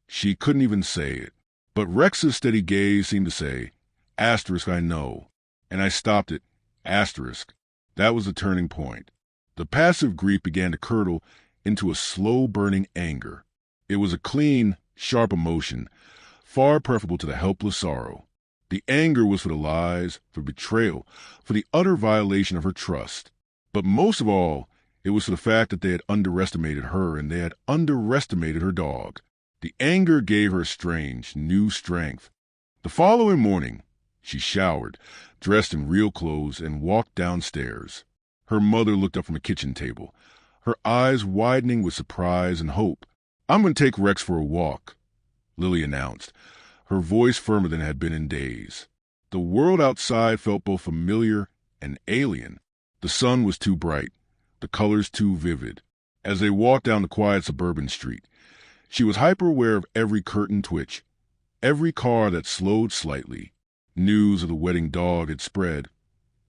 S1: She couldn't even say it. But Rex's steady gaze seemed to say, asterisk, I know. And I stopped it, asterisk. That was the turning point. The passive grief began to curdle into a slow-burning anger. It was a clean, sharp emotion, far preferable to the helpless sorrow. The anger was for the lies, for betrayal, for the utter violation of her trust. But most of all, it was for the fact that they had underestimated her and they had underestimated her dog. The anger gave her a strange, new strength. The following morning, she showered, dressed in real clothes, and walked downstairs. Her mother looked up from a kitchen table, her eyes widening with surprise and hope. I'm going to take Rex for a walk, Lily announced, her voice firmer than it had been in days. The world outside felt both familiar and alien. The sun was too bright, the colors too vivid. As they walked down the quiet suburban street, she was hyper-aware of every curtain twitch, every car that slowed slightly. News of the wedding dog had spread,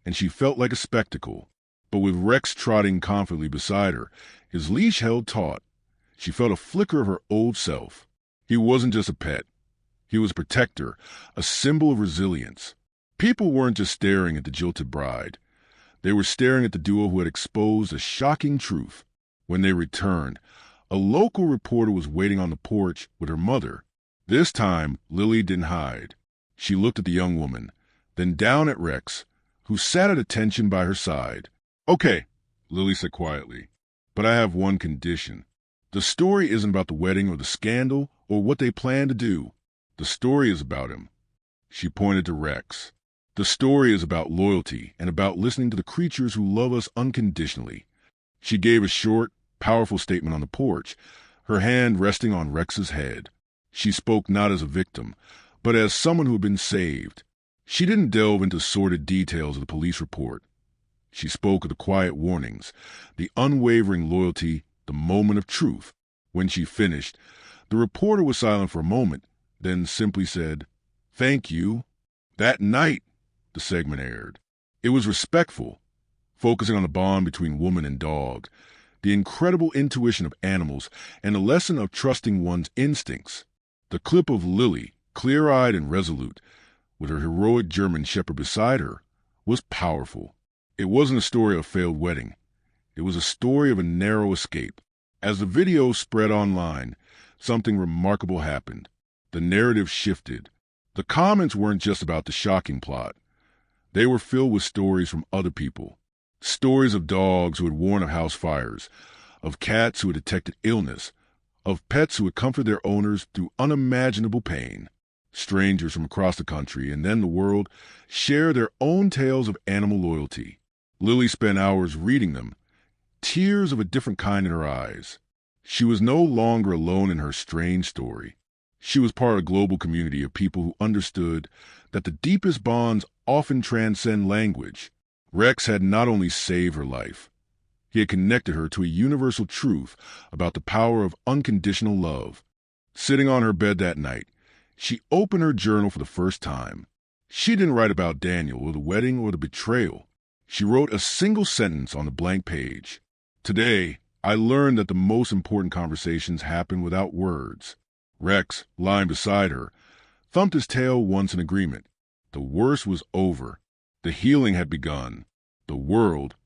S1: and she felt like a spectacle. But with Rex trotting confidently beside her, his leash held taut, she felt a flicker of her old self. He wasn't just a pet. He was a protector, a symbol of resilience. People weren't just staring at the jilted bride. They were staring at the duo who had exposed a shocking truth. When they returned, a local reporter was waiting on the porch with her mother. This time, Lily didn't hide. She looked at the young woman, then down at Rex, who sat at attention by her side. Okay, Lily said quietly, but I have one condition. The story isn't about the wedding or the scandal or what they plan to do. The story is about him. She pointed to Rex. The story is about loyalty and about listening to the creatures who love us unconditionally. She gave a short, powerful statement on the porch, her hand resting on Rex's head. She spoke not as a victim, but as someone who had been saved. She didn't delve into sordid details of the police report. She spoke of the quiet warnings, the unwavering loyalty, the moment of truth. When she finished, the reporter was silent for a moment, then simply said, "Thank you." That night, the segment aired. It was respectful, focusing on the bond between woman and dog, the incredible intuition of animals, and the lesson of trusting one's instincts. The clip of Lily, clear-eyed and resolute, with her heroic German shepherd beside her, was powerful. It wasn't a story of a failed wedding. It was a story of a narrow escape. As the video spread online, something remarkable happened. The narrative shifted. The comments weren't just about the shocking plot. They were filled with stories from other people. Stories of dogs who had warned of house fires, of cats who had detected illness, of pets who had comforted their owners through unimaginable pain. Strangers from across the country and then the world shared their own tales of animal loyalty. Lily spent hours reading them, tears of a different kind in her eyes. She was no longer alone in her strange story. She was part of a global community of people who understood that the deepest bonds often transcend language. Rex had not only saved her life, he had connected her to a universal truth about the power of unconditional love. Sitting on her bed that night, she opened her journal for the first time. She didn't write about Daniel or the wedding or the betrayal. She wrote a single sentence on the blank page. Today, I learned that the most important conversations happen without words. Rex, lying beside her, thumped his tail once in agreement. The worst was over. The healing had begun. The world,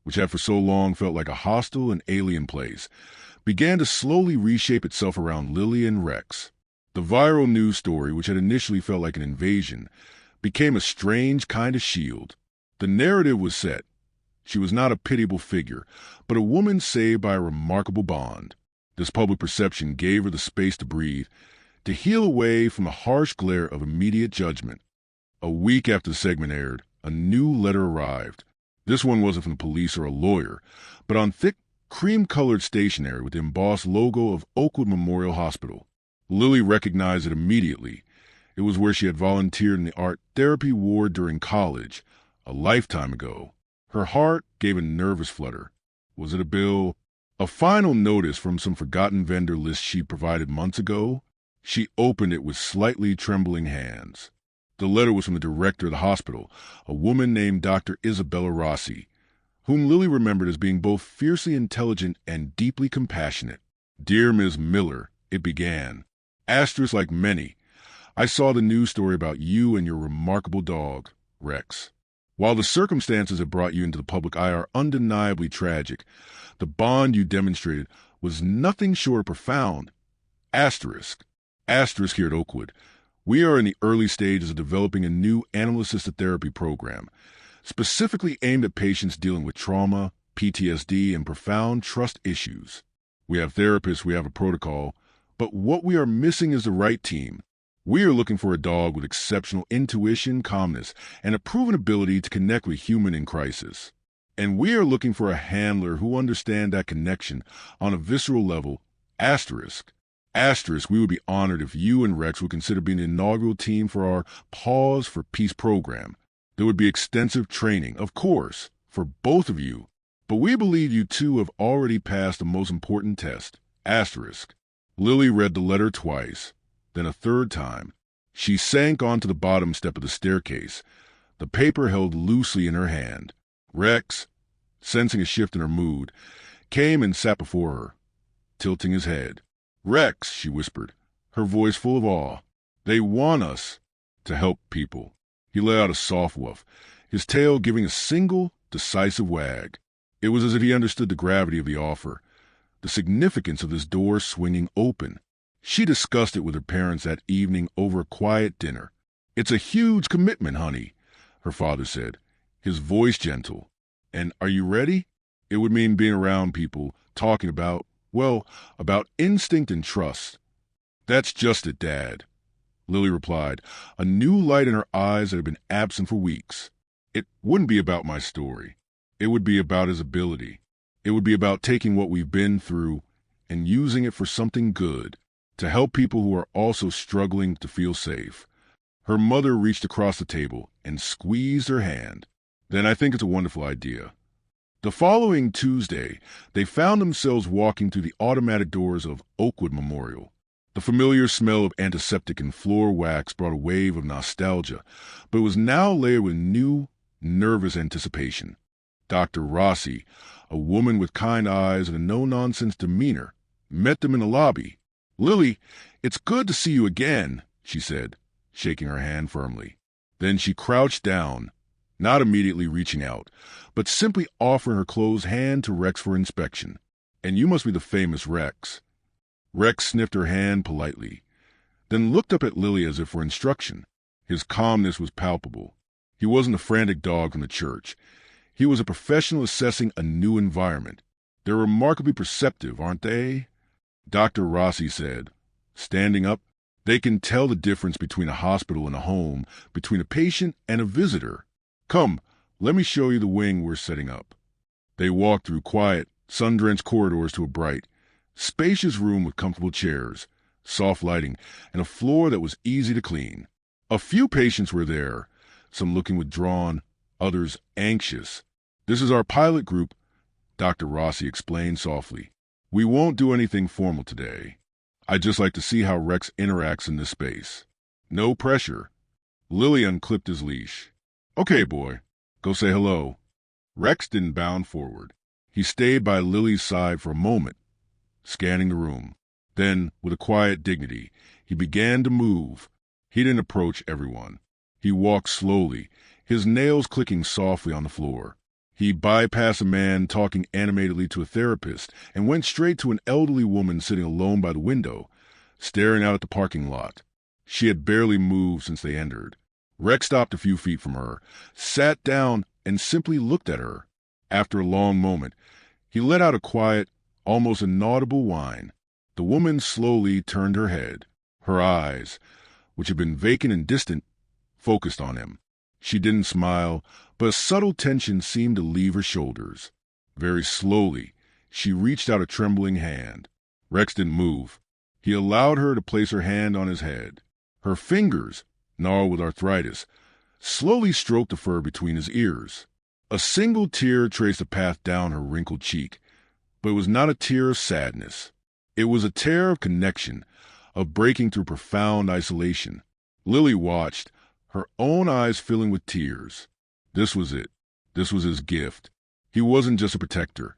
S1: which had for so long felt like a hostile and alien place, began to slowly reshape itself around Lily and Rex. The viral news story, which had initially felt like an invasion, became a strange kind of shield. The narrative was set. She was not a pitiable figure, but a woman saved by a remarkable bond. This public perception gave her the space to breathe, to heal away from the harsh glare of immediate judgment. A week after the segment aired, a new letter arrived. This one wasn't from the police or a lawyer, but on thick, cream-colored stationery with the embossed logo of Oakwood Memorial Hospital. Lily recognized it immediately. It was where she had volunteered in the art therapy ward during college, a lifetime ago. Her heart gave a nervous flutter. Was it a bill? A final notice from some forgotten vendor list she provided months ago? She opened it with slightly trembling hands. The letter was from the director of the hospital, a woman named Dr. Isabella Rossi, whom Lily remembered as being both fiercely intelligent and deeply compassionate. Dear Ms. Miller, it began. Asterisk like many. I saw the news story about you and your remarkable dog, Rex. While the circumstances that brought you into the public eye are undeniably tragic, the bond you demonstrated was nothing short of profound. Asterisk. Asterisk here at Oakwood. We are in the early stages of developing a new animal-assisted therapy program, specifically aimed at patients dealing with trauma, PTSD, and profound trust issues. We have therapists, we have a protocol, but what we are missing is the right team. We are looking for a dog with exceptional intuition, calmness, and a proven ability to connect with human in crisis. And we are looking for a handler who understands that connection on a visceral level. Asterisk. Asterisk, we would be honored if you and Rex would consider being the inaugural team for our Pause for Peace program. There would be extensive training, of course, for both of you, but we believe you two have already passed the most important test. Asterisk. Lily read the letter twice, then a third time. She sank onto the bottom step of the staircase, the paper held loosely in her hand. Rex, sensing a shift in her mood, came and sat before her, tilting his head. Rex, she whispered, her voice full of awe. They want us to help people. He let out a soft woof, his tail giving a single, decisive wag. It was as if he understood the gravity of the offer, the significance of this door swinging open. She discussed it with her parents that evening over a quiet dinner. It's a huge commitment, honey, her father said, his voice gentle. And are you ready? It would mean being around people, talking about instinct and trust. That's just it, Dad, Lily replied, a new light in her eyes that had been absent for weeks. It wouldn't be about my story. It would be about his ability. It would be about taking what we've been through and using it for something good, to help people who are also struggling to feel safe. Her mother reached across the table and squeezed her hand. Then I think it's a wonderful idea. The following Tuesday, they found themselves walking through the automatic doors of Oakwood Memorial. The familiar smell of antiseptic and floor wax brought a wave of nostalgia, but it was now layered with new, nervous anticipation. Dr. Rossi, a woman with kind eyes and a no-nonsense demeanor, met them in the lobby. Lily, it's good to see you again, she said, shaking her hand firmly. Then she crouched down, not immediately reaching out, but simply offering her closed hand to Rex for inspection. And you must be the famous Rex. Rex sniffed her hand politely, then looked up at Lily as if for instruction. His calmness was palpable. He wasn't a frantic dog from the church. He was a professional assessing a new environment. They're remarkably perceptive, aren't they? Dr. Rossi said, standing up. They can tell the difference between a hospital and a home, between a patient and a visitor. Come, let me show you the wing we're setting up. They walked through quiet, sun-drenched corridors to a bright, spacious room with comfortable chairs, soft lighting, and a floor that was easy to clean. A few patients were there, some looking withdrawn, others anxious. This is our pilot group, Dr. Rossi explained softly. We won't do anything formal today. I'd just like to see how Rex interacts in this space. No pressure. Lily unclipped his leash. Okay, boy, go say hello. Rex didn't bound forward. He stayed by Lily's side for a moment, scanning the room. Then, with a quiet dignity, he began to move. He didn't approach everyone. He walked slowly, his nails clicking softly on the floor. He bypassed a man talking animatedly to a therapist and went straight to an elderly woman sitting alone by the window, staring out at the parking lot. She had barely moved since they entered. Rex stopped a few feet from her, sat down, and simply looked at her. After a long moment, he let out a quiet, almost inaudible whine. The woman slowly turned her head. Her eyes, which had been vacant and distant, focused on him. She didn't smile, but a subtle tension seemed to leave her shoulders. Very slowly, she reached out a trembling hand. Rex didn't move. He allowed her to place her hand on his head. Her fingers, gnarled with arthritis, slowly stroked the fur between his ears. A single tear traced a path down her wrinkled cheek, but it was not a tear of sadness. It was a tear of connection, of breaking through profound isolation. Lily watched, her own eyes filling with tears. This was it. This was his gift. He wasn't just a protector.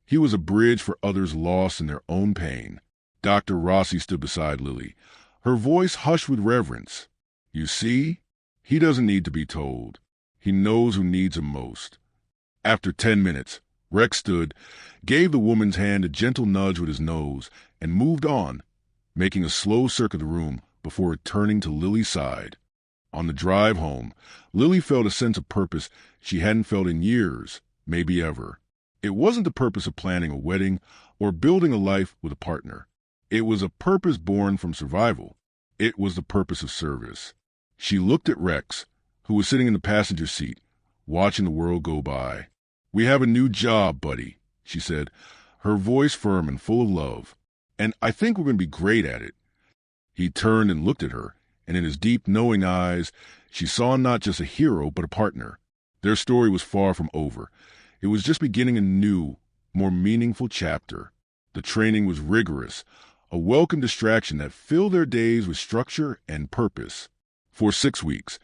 S1: He was a bridge for others lost in their own pain. Dr. Rossi stood beside Lily, her voice hushed with reverence. You see, he doesn't need to be told. He knows who needs him most. After 10 minutes, Rex stood, gave the woman's hand a gentle nudge with his nose, and moved on, making a slow circuit of the room before returning to Lily's side. On the drive home, Lily felt a sense of purpose she hadn't felt in years, maybe ever. It wasn't the purpose of planning a wedding or building a life with a partner. It was a purpose born from survival. It was the purpose of service. She looked at Rex, who was sitting in the passenger seat, watching the world go by. We have a new job, buddy, she said, her voice firm and full of love. And I think we're going to be great at it. He turned and looked at her, and in his deep, knowing eyes, she saw not just a hero, but a partner. Their story was far from over. It was just beginning a new, more meaningful chapter. The training was rigorous, a welcome distraction that filled their days with structure and purpose. For 6 weeks,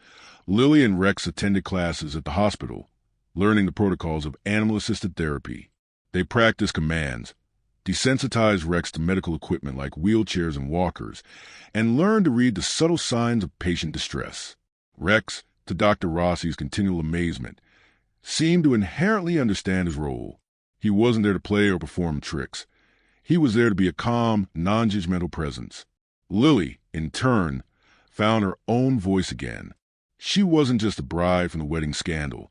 S1: Lily and Rex attended classes at the hospital, learning the protocols of animal-assisted therapy. They practiced commands, desensitized Rex to medical equipment like wheelchairs and walkers, and learned to read the subtle signs of patient distress. Rex, to Dr. Rossi's continual amazement, seemed to inherently understand his role. He wasn't there to play or perform tricks. He was there to be a calm, non-judgmental presence. Lily, in turn, found her own voice again. She wasn't just a bride from the wedding scandal.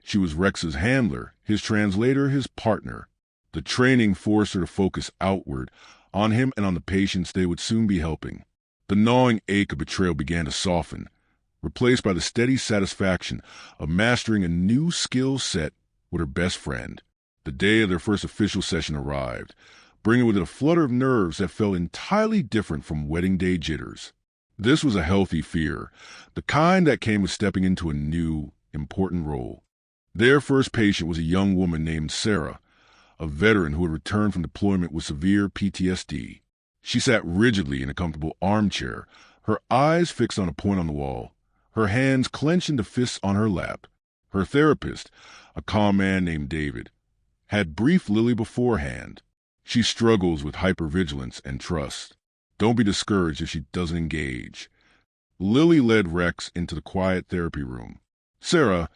S1: She was Rex's handler, his translator, his partner. The training forced her to focus outward, on him and on the patients they would soon be helping. The gnawing ache of betrayal began to soften, replaced by the steady satisfaction of mastering a new skill set with her best friend. The day of their first official session arrived, bringing with it a flutter of nerves that felt entirely different from wedding day jitters. This was a healthy fear, the kind that came with stepping into a new, important role. Their first patient was a young woman named Sarah, a veteran who had returned from deployment with severe PTSD. She sat rigidly in a comfortable armchair, her eyes fixed on a point on the wall, her hands clenched into fists on her lap. Her therapist, a calm man named David, had briefed Lily beforehand. She struggles with hypervigilance and trust. Don't be discouraged if she doesn't engage. Lily led Rex into the quiet therapy room. Sarah,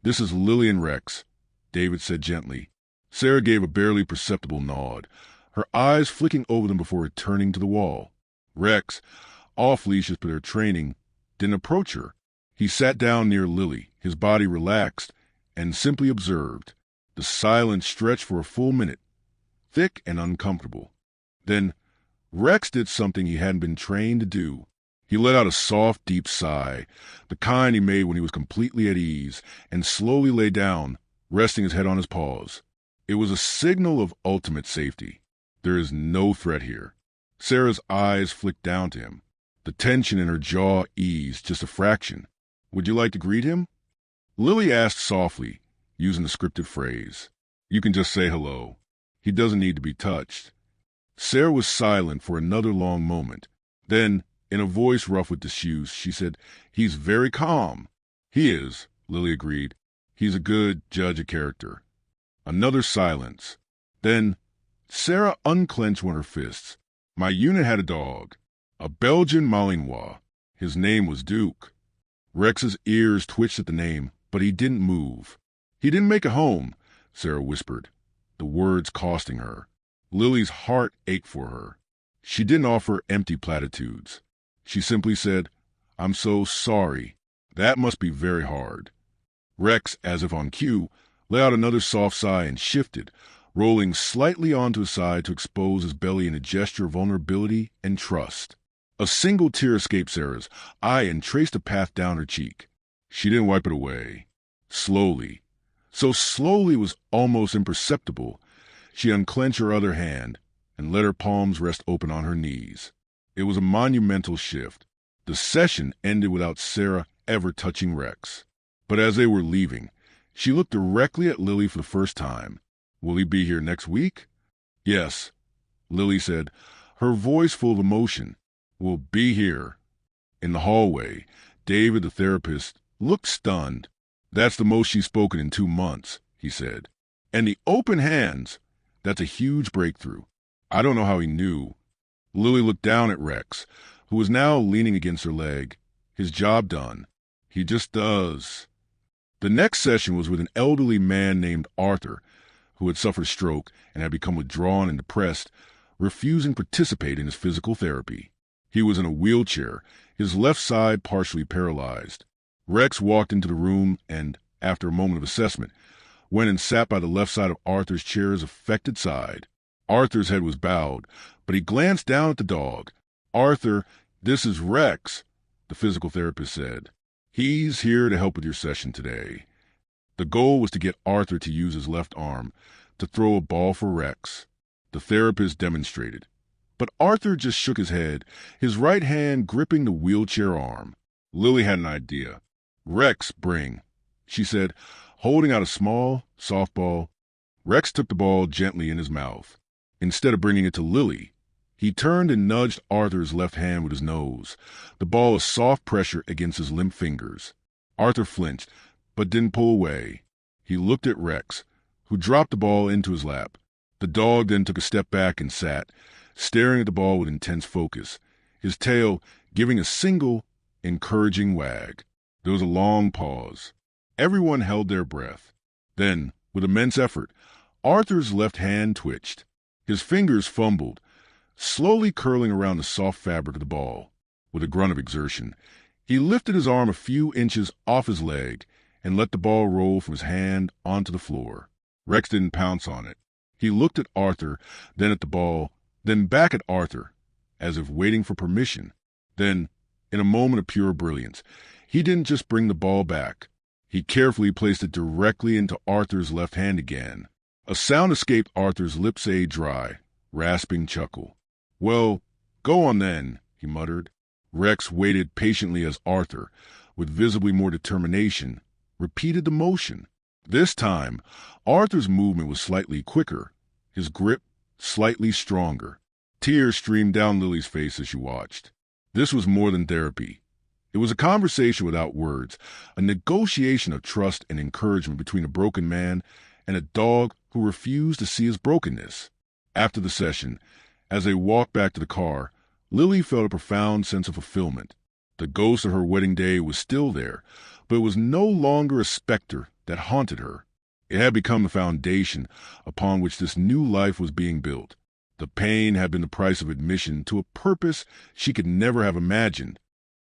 S1: this is Lily and Rex, David said gently. Sarah gave a barely perceptible nod, her eyes flicking over them before returning to the wall. Rex, off-leash as per their training, didn't approach her. He sat down near Lily, his body relaxed, and simply observed. The silence stretched for a full minute, thick and uncomfortable. Then Rex did something he hadn't been trained to do. He let out a soft, deep sigh, the kind he made when he was completely at ease, and slowly lay down, resting his head on his paws. It was a signal of ultimate safety. There is no threat here. Sarah's eyes flicked down to him. The tension in her jaw eased just a fraction. Would you like to greet him? Lily asked softly, using the scripted phrase. You can just say hello. He doesn't need to be touched. Sarah was silent for another long moment. Then, in a voice rough with disuse, she said, He's very calm. He is, Lily agreed. He's a good judge of character. Another silence. Then, Sarah unclenched one of her fists. My unit had a dog, a Belgian Malinois. His name was Duke. Rex's ears twitched at the name, but he didn't move. He didn't make a home, Sarah whispered, the words costing her. Lily's heart ached for her. She didn't offer empty platitudes. She simply said, I'm so sorry. That must be very hard. Rex, as if on cue, let out another soft sigh and shifted, rolling slightly onto his side to expose his belly in a gesture of vulnerability and trust. A single tear escaped Sarah's eye and traced a path down her cheek. She didn't wipe it away. Slowly, so slowly it was almost imperceptible, she unclenched her other hand and let her palms rest open on her knees. It was a monumental shift. The session ended without Sarah ever touching Rex. But as they were leaving, she looked directly at Lily for the first time. Will he be here next week? Yes, Lily said, her voice full of emotion. We'll be here. In the hallway, David, the therapist, looked stunned. That's the most she's spoken in 2 months, he said. And the open hands, that's a huge breakthrough. I don't know how he knew. Lily looked down at Rex, who was now leaning against her leg. His job done. He just does. The next session was with an elderly man named Arthur, who had suffered a stroke and had become withdrawn and depressed, refusing to participate in his physical therapy. He was in a wheelchair, his left side partially paralyzed. Rex walked into the room and, after a moment of assessment, went and sat by the left side of Arthur's chair's affected side. Arthur's head was bowed, but he glanced down at the dog. Arthur, this is Rex, the physical therapist said. He's here to help with your session today. The goal was to get Arthur to use his left arm to throw a ball for Rex. The therapist demonstrated. But Arthur just shook his head, his right hand gripping the wheelchair arm. Lily had an idea. Rex, bring, she said, holding out a small softball. Rex took the ball gently in his mouth. Instead of bringing it to Lily, he turned and nudged Arthur's left hand with his nose, the ball a soft pressure against his limp fingers. Arthur flinched, but didn't pull away. He looked at Rex, who dropped the ball into his lap. The dog then took a step back and sat, staring at the ball with intense focus, his tail giving a single, encouraging wag. There was a long pause. Everyone held their breath. Then, with immense effort, Arthur's left hand twitched. His fingers fumbled, slowly curling around the soft fabric of the ball. With a grunt of exertion, he lifted his arm a few inches off his leg and let the ball roll from his hand onto the floor. Rex didn't pounce on it. He looked at Arthur, then at the ball, then back at Arthur, as if waiting for permission. Then, in a moment of pure brilliance, he didn't just bring the ball back. He carefully placed it directly into Arthur's left hand again. A sound escaped Arthur's lips, a dry, rasping chuckle. Well, go on then, he muttered. Rex waited patiently as Arthur, with visibly more determination, repeated the motion. This time, Arthur's movement was slightly quicker, his grip slightly stronger. Tears streamed down Lily's face as she watched. This was more than therapy. It was a conversation without words, a negotiation of trust and encouragement between a broken man and a dog who refused to see his brokenness. After the session, as they walked back to the car, Lily felt a profound sense of fulfillment. The ghost of her wedding day was still there, but it was no longer a specter that haunted her. It had become the foundation upon which this new life was being built. The pain had been the price of admission to a purpose she could never have imagined.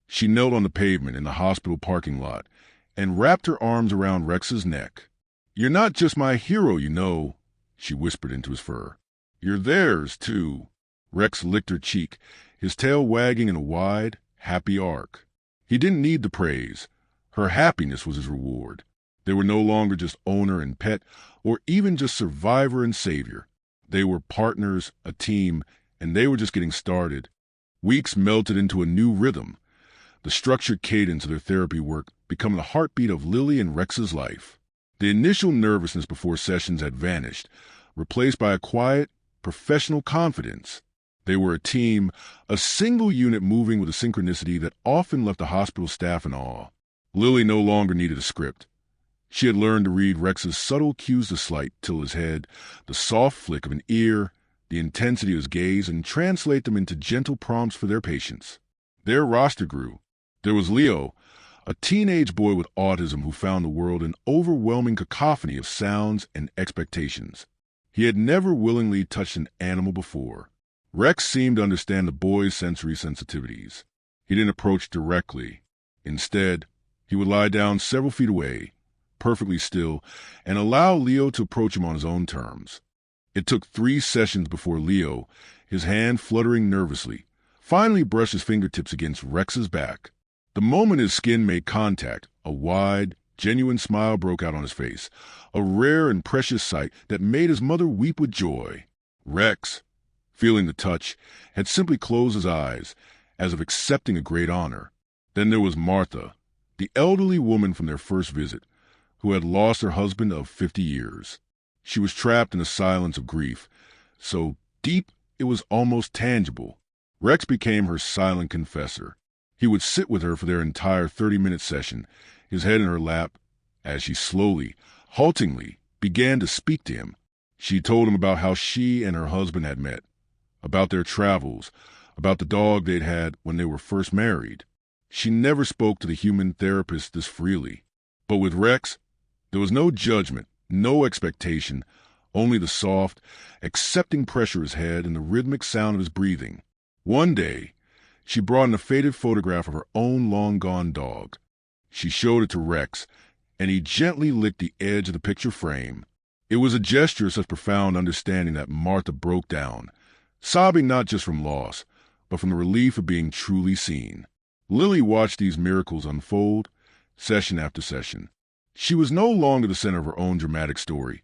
S1: She knelt on the pavement in the hospital parking lot and wrapped her arms around Rex's neck. "You're not just my hero, you know," she whispered into his fur. "You're theirs, too." Rex licked her cheek, his tail wagging in a wide, happy arc. He didn't need the praise. Her happiness was his reward. They were no longer just owner and pet, or even just survivor and savior. They were partners, a team, and they were just getting started. Weeks melted into a new rhythm, the structured cadence of their therapy work becoming the heartbeat of Lily and Rex's life. The initial nervousness before sessions had vanished, replaced by a quiet, professional confidence. They were a team, a single unit moving with a synchronicity that often left the hospital staff in awe. Lily no longer needed a script. She had learned to read Rex's subtle cues to slight tilt his head, the soft flick of an ear, the intensity of his gaze, and translate them into gentle prompts for their patients. Their roster grew. There was Leo, a teenage boy with autism who found the world an overwhelming cacophony of sounds and expectations. He had never willingly touched an animal before. Rex seemed to understand the boy's sensory sensitivities. He didn't approach directly. Instead, he would lie down several feet away, perfectly still, and allow Leo to approach him on his own terms. It took 3 sessions before Leo, his hand fluttering nervously, finally brushed his fingertips against Rex's back. The moment his skin made contact, a wide, genuine smile broke out on his face, a rare and precious sight that made his mother weep with joy. Rex, feeling the touch, had simply closed his eyes, as if accepting a great honor. Then there was Martha, the elderly woman from their first visit, who had lost her husband of 50 years. She was trapped in the silence of grief, so deep it was almost tangible. Rex became her silent confessor. He would sit with her for their entire 30-minute session, his head in her lap, as she slowly, haltingly, began to speak to him. She told him about how she and her husband had met, about their travels, about the dog they'd had when they were first married. She never spoke to the human therapist this freely. But with Rex, there was no judgment, no expectation, only the soft, accepting pressure of his head and the rhythmic sound of his breathing. One day, she brought in a faded photograph of her own long-gone dog. She showed it to Rex, and he gently licked the edge of the picture frame. It was a gesture of such profound understanding that Martha broke down, sobbing not just from loss, but from the relief of being truly seen. Lily watched these miracles unfold, session after session. She was no longer the center of her own dramatic story.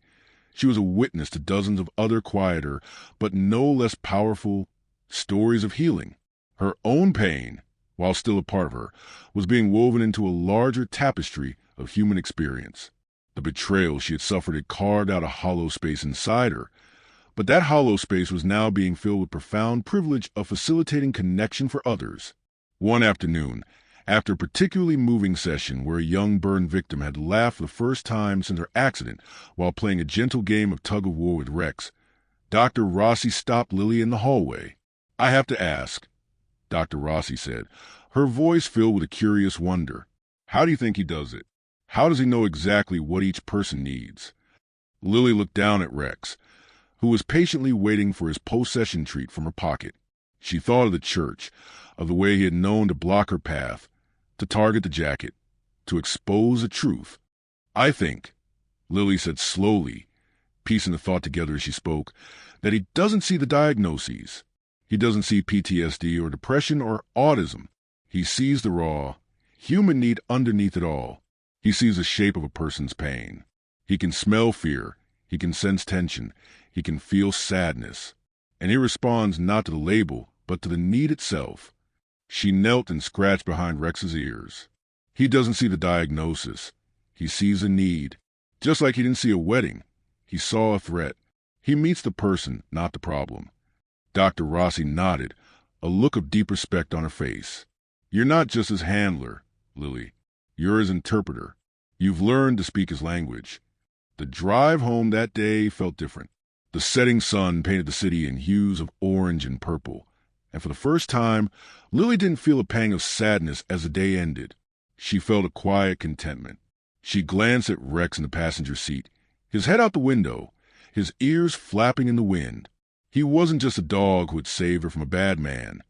S1: She was a witness to dozens of other quieter, but no less powerful, stories of healing. Her own pain, while still a part of her, was being woven into a larger tapestry of human experience. The betrayal she had suffered had carved out a hollow space inside her, but that hollow space was now being filled with profound privilege of facilitating connection for others. One afternoon, after a particularly moving session where a young burn victim had laughed for the first time since her accident while playing a gentle game of tug-of-war with Rex, Dr. Rossi stopped Lily in the hallway. "I have to ask," Dr. Rossi said, her voice filled with a curious wonder. "How do you think he does it? How does he know exactly what each person needs?" Lily looked down at Rex, who was patiently waiting for his post-session treat from her pocket. She thought of the church, of the way he had known to block her path, to target the jacket, to expose the truth. "I think," Lily said slowly, piecing the thought together as she spoke, "that he doesn't see the diagnoses. He doesn't see PTSD or depression or autism. He sees the raw, human need underneath it all. He sees the shape of a person's pain. He can smell fear. He can sense tension. He can feel sadness. And he responds not to the label, but to the need itself." She knelt and scratched behind Rex's ears. "He doesn't see the diagnosis. He sees a need. Just like he didn't see a wedding. He saw a threat. He meets the person, not the problem." Dr. Rossi nodded, a look of deep respect on her face. "You're not just his handler, Lily. You're his interpreter. You've learned to speak his language." The drive home that day felt different. The setting sun painted the city in hues of orange and purple, and for the first time, Lily didn't feel a pang of sadness as the day ended. She felt a quiet contentment. She glanced at Rex in the passenger seat, his head out the window, his ears flapping in the wind. He wasn't just a dog who had saved her from a bad man.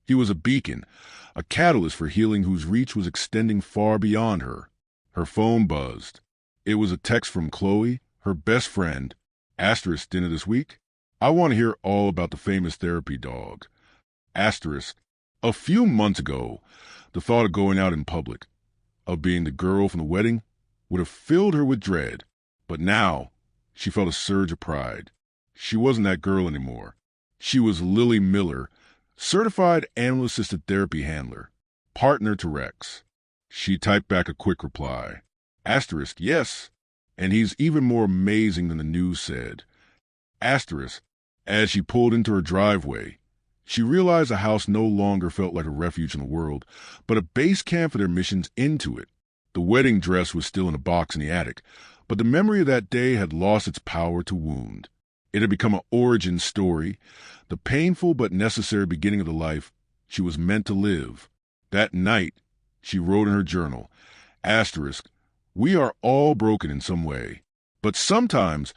S1: He was a beacon, a catalyst for healing whose reach was extending far beyond her. Her phone buzzed. It was a text from Chloe, her best friend. Asterisk, dinner this week? I want to hear all about the famous therapy dog. Asterisk, a few months ago, the thought of going out in public, of being the girl from the wedding, would have filled her with dread. But now, she felt a surge of pride. She wasn't that girl anymore. She was Lily Miller, certified animal-assisted therapy handler, partner to Rex. She typed back a quick reply. Asterisk, yes, and he's even more amazing than the news said. Asterisk, as she pulled into her driveway, she realized the house no longer felt like a refuge in the world, but a base camp for their missions into it. The wedding dress was still in a box in the attic, but the memory of that day had lost its power to wound. It had become an origin story, the painful but necessary beginning of the life she was meant to live. That night, she wrote in her journal, asterisk, we are all broken in some way, but sometimes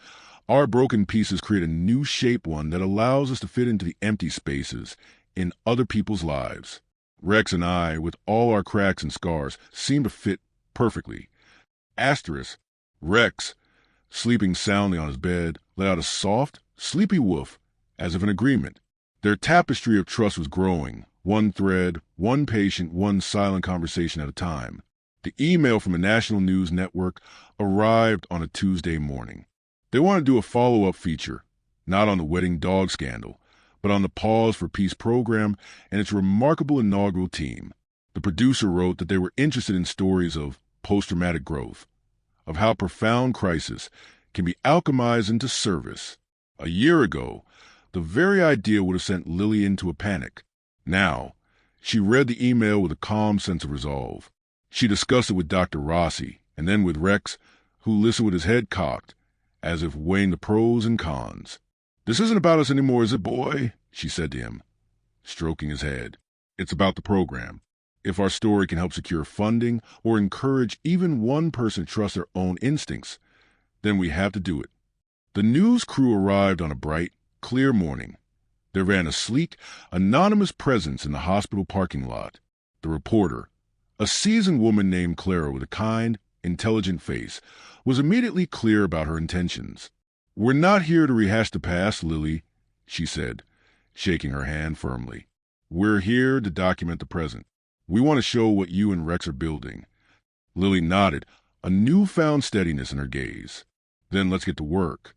S1: our broken pieces create a new shaped one that allows us to fit into the empty spaces in other people's lives. Rex and I, with all our cracks and scars, seem to fit perfectly. Asterisk, Rex, sleeping soundly on his bed, let out a soft, sleepy woof, as if in agreement. Their tapestry of trust was growing, one thread, one patient, one silent conversation at a time. The email from a national news network arrived on a Tuesday morning. They wanted to do a follow-up feature, not on the wedding dog scandal, but on the Pause for Peace program and its remarkable inaugural team. The producer wrote that they were interested in stories of post-traumatic growth, of how profound crisis can be alchemized into service. A year ago, the very idea would have sent Lily into a panic. Now, she read the email with a calm sense of resolve. She discussed it with Dr. Rossi, and then with Rex, who listened with his head cocked, as if weighing the pros and cons. This isn't about us anymore, is it, boy? She said to him, stroking his head. It's about the program. If our story can help secure funding or encourage even one person to trust their own instincts, then we have to do it. The news crew arrived on a bright, clear morning. There ran a sleek, anonymous presence in the hospital parking lot. The reporter, a seasoned woman named Clara with a kind, intelligent face, was immediately clear about her intentions. We're not here to rehash the past, Lily, she said, shaking her hand firmly. We're here to document the present. We want to show what you and Rex are building. Lily nodded, a newfound steadiness in her gaze. Then let's get to work.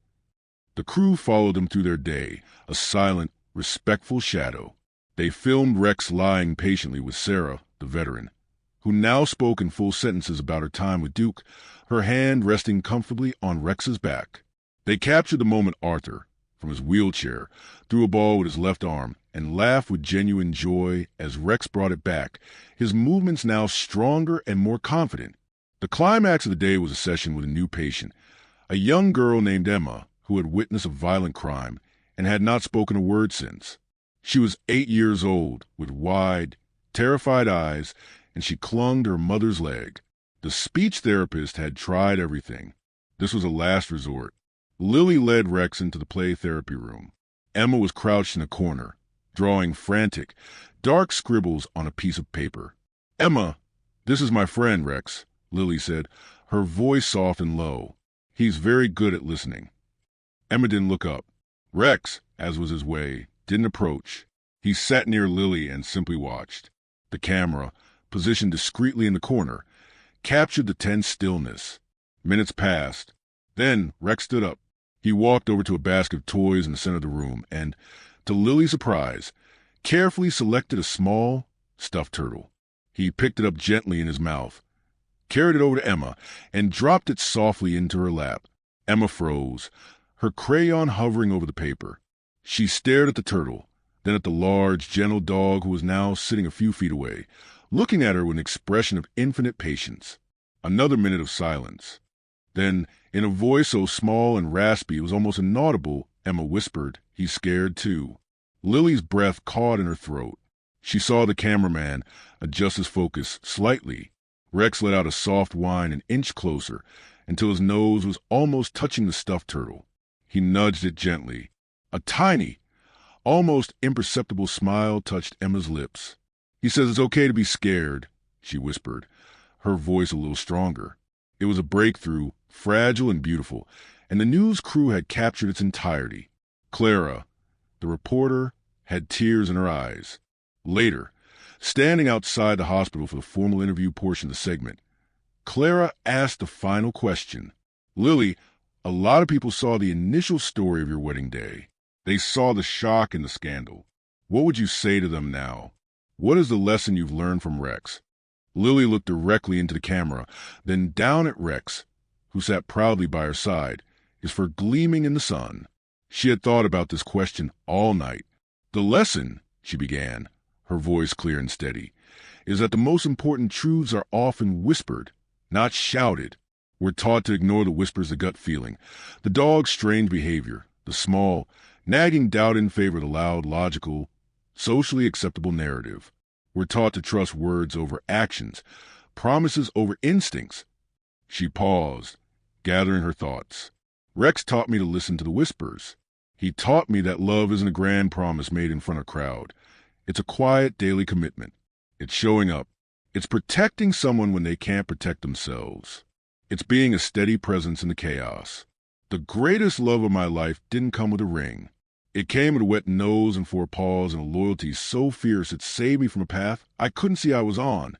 S1: The crew followed them through their day, a silent, respectful shadow. They filmed Rex lying patiently with Sarah, the veteran, who now spoke in full sentences about her time with Duke, her hand resting comfortably on Rex's back. They captured the moment Arthur, from his wheelchair, threw a ball with his left arm and laughed with genuine joy as Rex brought it back, his movements now stronger and more confident. The climax of the day was a session with a new patient, a young girl named Emma, who had witnessed a violent crime and had not spoken a word since. She was 8 years old, with wide, terrified eyes, and she clung to her mother's leg. The speech therapist had tried everything. This was a last resort. Lily led Rex into the play therapy room. Emma was crouched in a corner, drawing frantic, dark scribbles on a piece of paper. Emma, this is my friend, Rex, Lily said, her voice soft and low. He's very good at listening. Emma didn't look up. Rex, as was his way, didn't approach. He sat near Lily and simply watched. The camera, positioned discreetly in the corner, captured the tense stillness. Minutes passed. Then Rex stood up. He walked over to a basket of toys in the center of the room and, to Lily's surprise, carefully selected a small, stuffed turtle. He picked it up gently in his mouth, carried it over to Emma, and dropped it softly into her lap. Emma froze, her crayon hovering over the paper. She stared at the turtle, then at the large, gentle dog who was now sitting a few feet away, looking at her with an expression of infinite patience. Another minute of silence. Then, in a voice so small and raspy it was almost inaudible, Emma whispered, "He's scared too." Lily's breath caught in her throat. She saw the cameraman adjust his focus slightly. Rex let out a soft whine an inch closer, until his nose was almost touching the stuffed turtle. He nudged it gently. A tiny, almost imperceptible smile touched Emma's lips. He says it's okay to be scared, she whispered, her voice a little stronger. It was a breakthrough, fragile and beautiful, and the news crew had captured its entirety. Clara, the reporter, had tears in her eyes. Later, standing outside the hospital for the formal interview portion of the segment, Clara asked the final question. Lily, a lot of people saw the initial story of your wedding day. They saw the shock and the scandal. What would you say to them now? What is the lesson you've learned from Rex? Lily looked directly into the camera, then down at Rex, who sat proudly by her side, his fur gleaming in the sun. She had thought about this question all night. The lesson, she began, her voice clear and steady, is that the most important truths are often whispered, not shouted. We're taught to ignore the whispers of gut feeling, the dog's strange behavior, the small, nagging doubt in favor of the loud, logical, socially acceptable narrative. We're taught to trust words over actions, promises over instincts. She paused, gathering her thoughts. Rex taught me to listen to the whispers. He taught me that love isn't a grand promise made in front of a crowd. It's a quiet daily commitment. It's showing up. It's protecting someone when they can't protect themselves. It's being a steady presence in the chaos. The greatest love of my life didn't come with a ring. It came with a wet nose and 4 paws and a loyalty so fierce it saved me from a path I couldn't see I was on.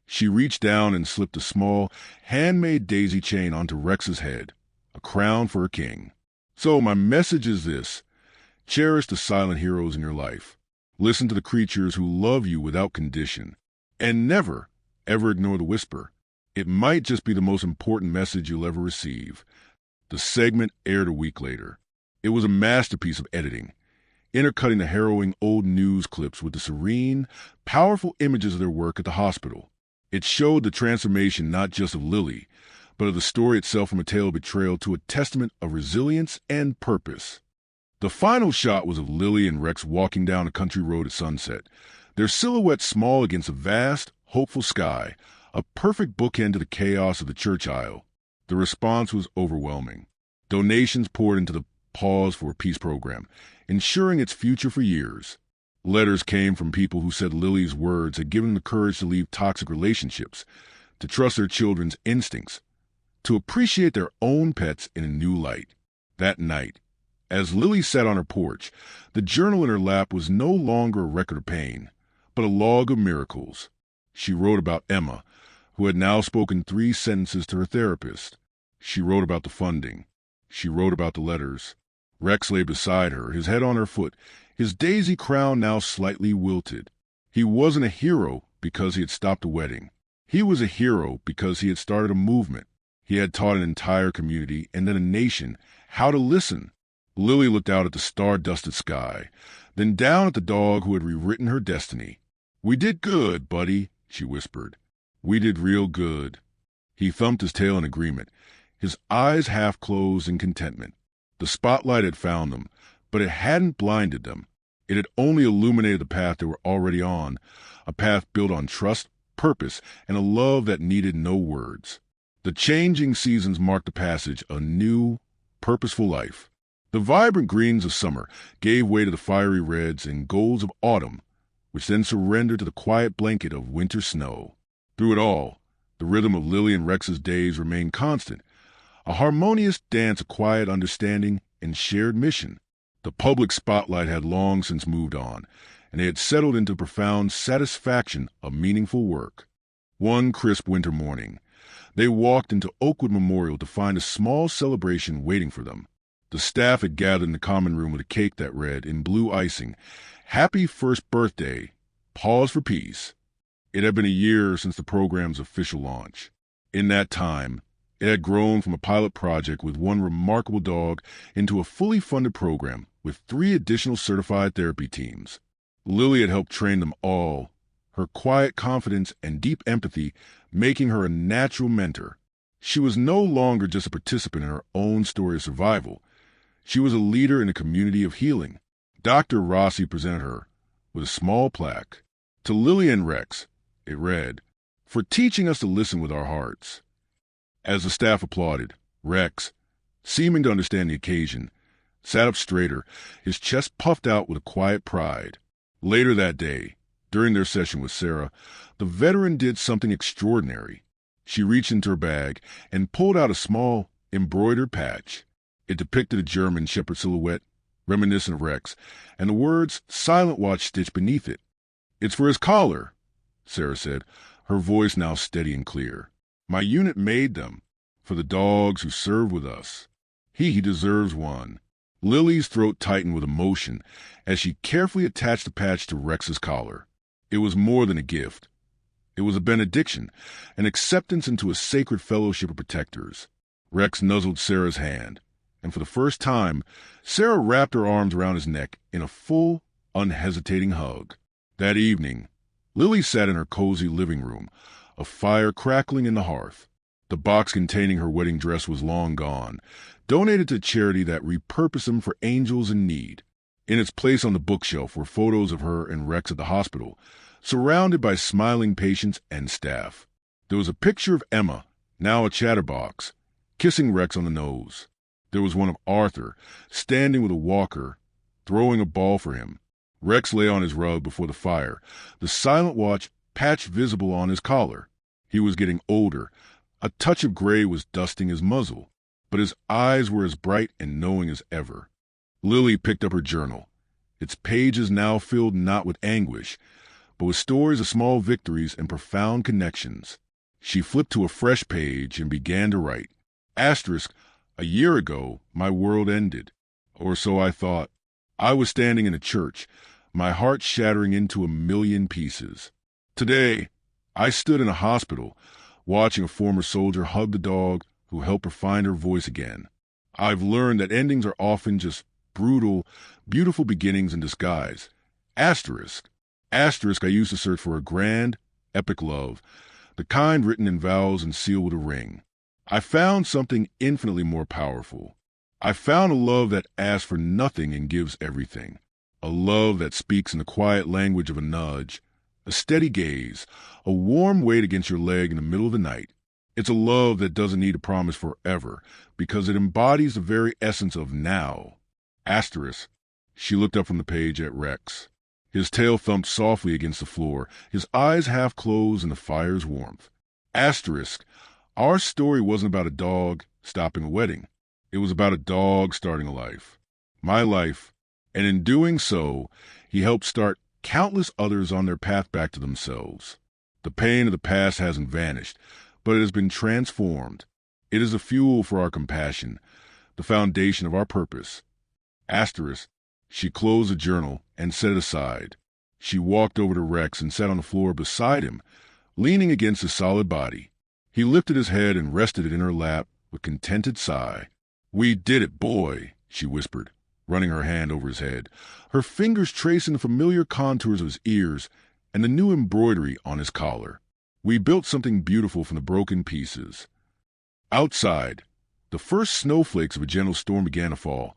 S1: She reached down and slipped a small, handmade daisy chain onto Rex's head, a crown for a king. So my message is this. Cherish the silent heroes in your life. Listen to the creatures who love you without condition. And never, ever ignore the whisper. It might just be the most important message you'll ever receive. The segment aired a week later. It was a masterpiece of editing, intercutting the harrowing old news clips with the serene, powerful images of their work at the hospital. It showed the transformation not just of Lily, but of the story itself from a tale of betrayal to a testament of resilience and purpose. The final shot was of Lily and Rex walking down a country road at sunset, their silhouettes small against a vast, hopeful sky, a perfect bookend to the chaos of the church aisle. The response was overwhelming. Donations poured into the Pause for a Peace program, ensuring its future for years. Letters came from people who said Lily's words had given them the courage to leave toxic relationships, to trust their children's instincts, to appreciate their own pets in a new light. That night, as Lily sat on her porch, the journal in her lap was no longer a record of pain, but a log of miracles. She wrote about Emma, who had now spoken 3 sentences to her therapist. She wrote about the funding. She wrote about the letters. Rex lay beside her, his head on her foot, his daisy crown now slightly wilted. He wasn't a hero because he had stopped a wedding. He was a hero because he had started a movement. He had taught an entire community and then a nation how to listen. Lily looked out at the star-dusted sky, then down at the dog who had rewritten her destiny. "We did good, buddy," she whispered. "We did real good." He thumped his tail in agreement, his eyes half closed in contentment. The spotlight had found them, but it hadn't blinded them. It had only illuminated the path they were already on, a path built on trust, purpose, and a love that needed no words. The changing seasons marked the passage of a new, purposeful life. The vibrant greens of summer gave way to the fiery reds and golds of autumn, which then surrendered to the quiet blanket of winter snow. Through it all, the rhythm of Lily and Rex's days remained constant, a harmonious dance of quiet understanding and shared mission. The public spotlight had long since moved on, and they had settled into profound satisfaction of meaningful work. One crisp winter morning, they walked into Oakwood Memorial to find a small celebration waiting for them. The staff had gathered in the common room with a cake that read, in blue icing, "Happy First Birthday, Pause for Peace." It had been a year since the program's official launch. In that time, it had grown from a pilot project with one remarkable dog into a fully funded program with 3 additional certified therapy teams. Lily had helped train them all, her quiet confidence and deep empathy making her a natural mentor. She was no longer just a participant in her own story of survival. She was a leader in a community of healing. Dr. Rossi presented her with a small plaque. "To Lily and Rex," it read, "for teaching us to listen with our hearts. As the staff applauded, Rex, seeming to understand the occasion, sat up straighter, his chest puffed out with a quiet pride. Later that day, during their session with Sarah, the veteran did something extraordinary. She reached into her bag and pulled out a small, embroidered patch. It depicted a German shepherd silhouette, reminiscent of Rex, and the words "Silent Watch" stitched beneath it. "It's for his collar," Sarah said, her voice now steady and clear. "My unit made them, for the dogs who serve with us. He deserves one." Lily's throat tightened with emotion as she carefully attached the patch to Rex's collar. It was more than a gift. It was a benediction, an acceptance into a sacred fellowship of protectors. Rex nuzzled Sarah's hand, and for the first time, Sarah wrapped her arms around his neck in a full, unhesitating hug. That evening, Lily sat in her cozy living room, a fire crackling in the hearth. The box containing her wedding dress was long gone, donated to a charity that repurposed them for angels in need. In its place on the bookshelf were photos of her and Rex at the hospital, surrounded by smiling patients and staff. There was a picture of Emma, now a chatterbox, kissing Rex on the nose. There was one of Arthur, standing with a walker, throwing a ball for him. Rex lay on his rug before the fire, the Silent Watch patch visible on his collar. He was getting older. A touch of gray was dusting his muzzle, but his eyes were as bright and knowing as ever. Lily picked up her journal, its pages now filled not with anguish, but with stories of small victories and profound connections. She flipped to a fresh page and began to write. Asterisk, a year ago, my world ended. Or so I thought. I was standing in a church, my heart shattering into a million pieces. Today, I stood in a hospital, watching a former soldier hug the dog who helped her find her voice again. I've learned that endings are often just brutal, beautiful beginnings in disguise. Asterisk. Asterisk, I used to search for a grand, epic love, the kind written in vows and sealed with a ring. I found something infinitely more powerful. I found a love that asks for nothing and gives everything. A love that speaks in the quiet language of a nudge, a steady gaze, a warm weight against your leg in the middle of the night. It's a love that doesn't need a promise forever, because it embodies the very essence of now. Asterisk. She looked up from the page at Rex. His tail thumped softly against the floor, his eyes half closed in the fire's warmth. Asterisk. Our story wasn't about a dog stopping a wedding. It was about a dog starting a life. My life. And in doing so, he helped start countless others on their path back to themselves. The pain of the past hasn't vanished, but it has been transformed. It is the fuel for our compassion, the foundation of our purpose. Asterisk. She closed the journal and set it aside. She walked over to Rex and sat on the floor beside him, leaning against his solid body. He lifted his head and rested it in her lap with contented sigh. We did it, boy, she whispered, running her hand over his head, her fingers tracing the familiar contours of his ears and the new embroidery on his collar. We built something beautiful from the broken pieces. Outside, the first snowflakes of a gentle storm began to fall,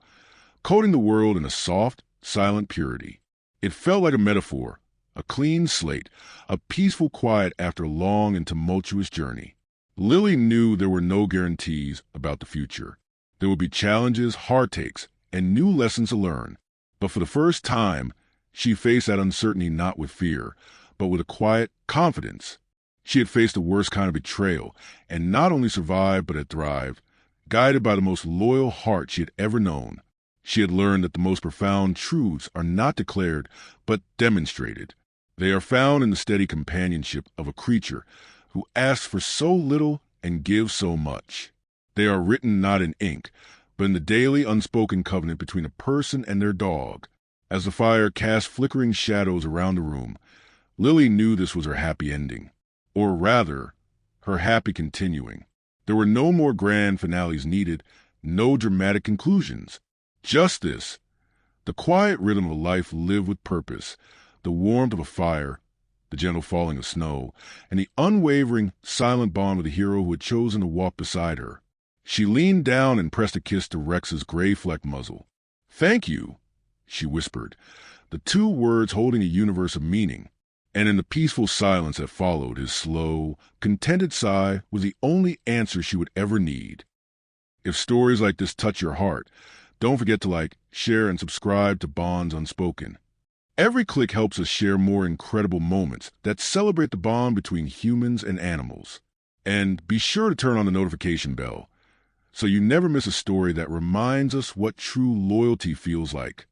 S1: coating the world in a soft, silent purity. It felt like a metaphor, a clean slate, a peaceful quiet after a long and tumultuous journey. Lily knew there were no guarantees about the future. There would be challenges, heartaches, and new lessons to learn. But for the first time, she faced that uncertainty not with fear, but with a quiet confidence. She had faced the worst kind of betrayal, and not only survived but had thrived, guided by the most loyal heart she had ever known. She had learned that the most profound truths are not declared, but demonstrated. They are found in the steady companionship of a creature who asks for so little and gives so much. They are written not in ink, but in the daily unspoken covenant between a person and their dog. As the fire cast flickering shadows around the room, Lily knew this was her happy ending. Or rather, her happy continuing. There were no more grand finales needed, no dramatic conclusions. Just this, the quiet rhythm of a life lived with purpose, the warmth of a fire, the gentle falling of snow, and the unwavering, silent bond with the hero who had chosen to walk beside her. She leaned down and pressed a kiss to Rex's gray-flecked muzzle. "Thank you," she whispered, the two words holding a universe of meaning. And in the peaceful silence that followed, his slow, contented sigh was the only answer she would ever need. If stories like this touch your heart, don't forget to like, share, and subscribe to Bonds Unspoken. Every click helps us share more incredible moments that celebrate the bond between humans and animals. And be sure to turn on the notification bell so you never miss a story that reminds us what true loyalty feels like.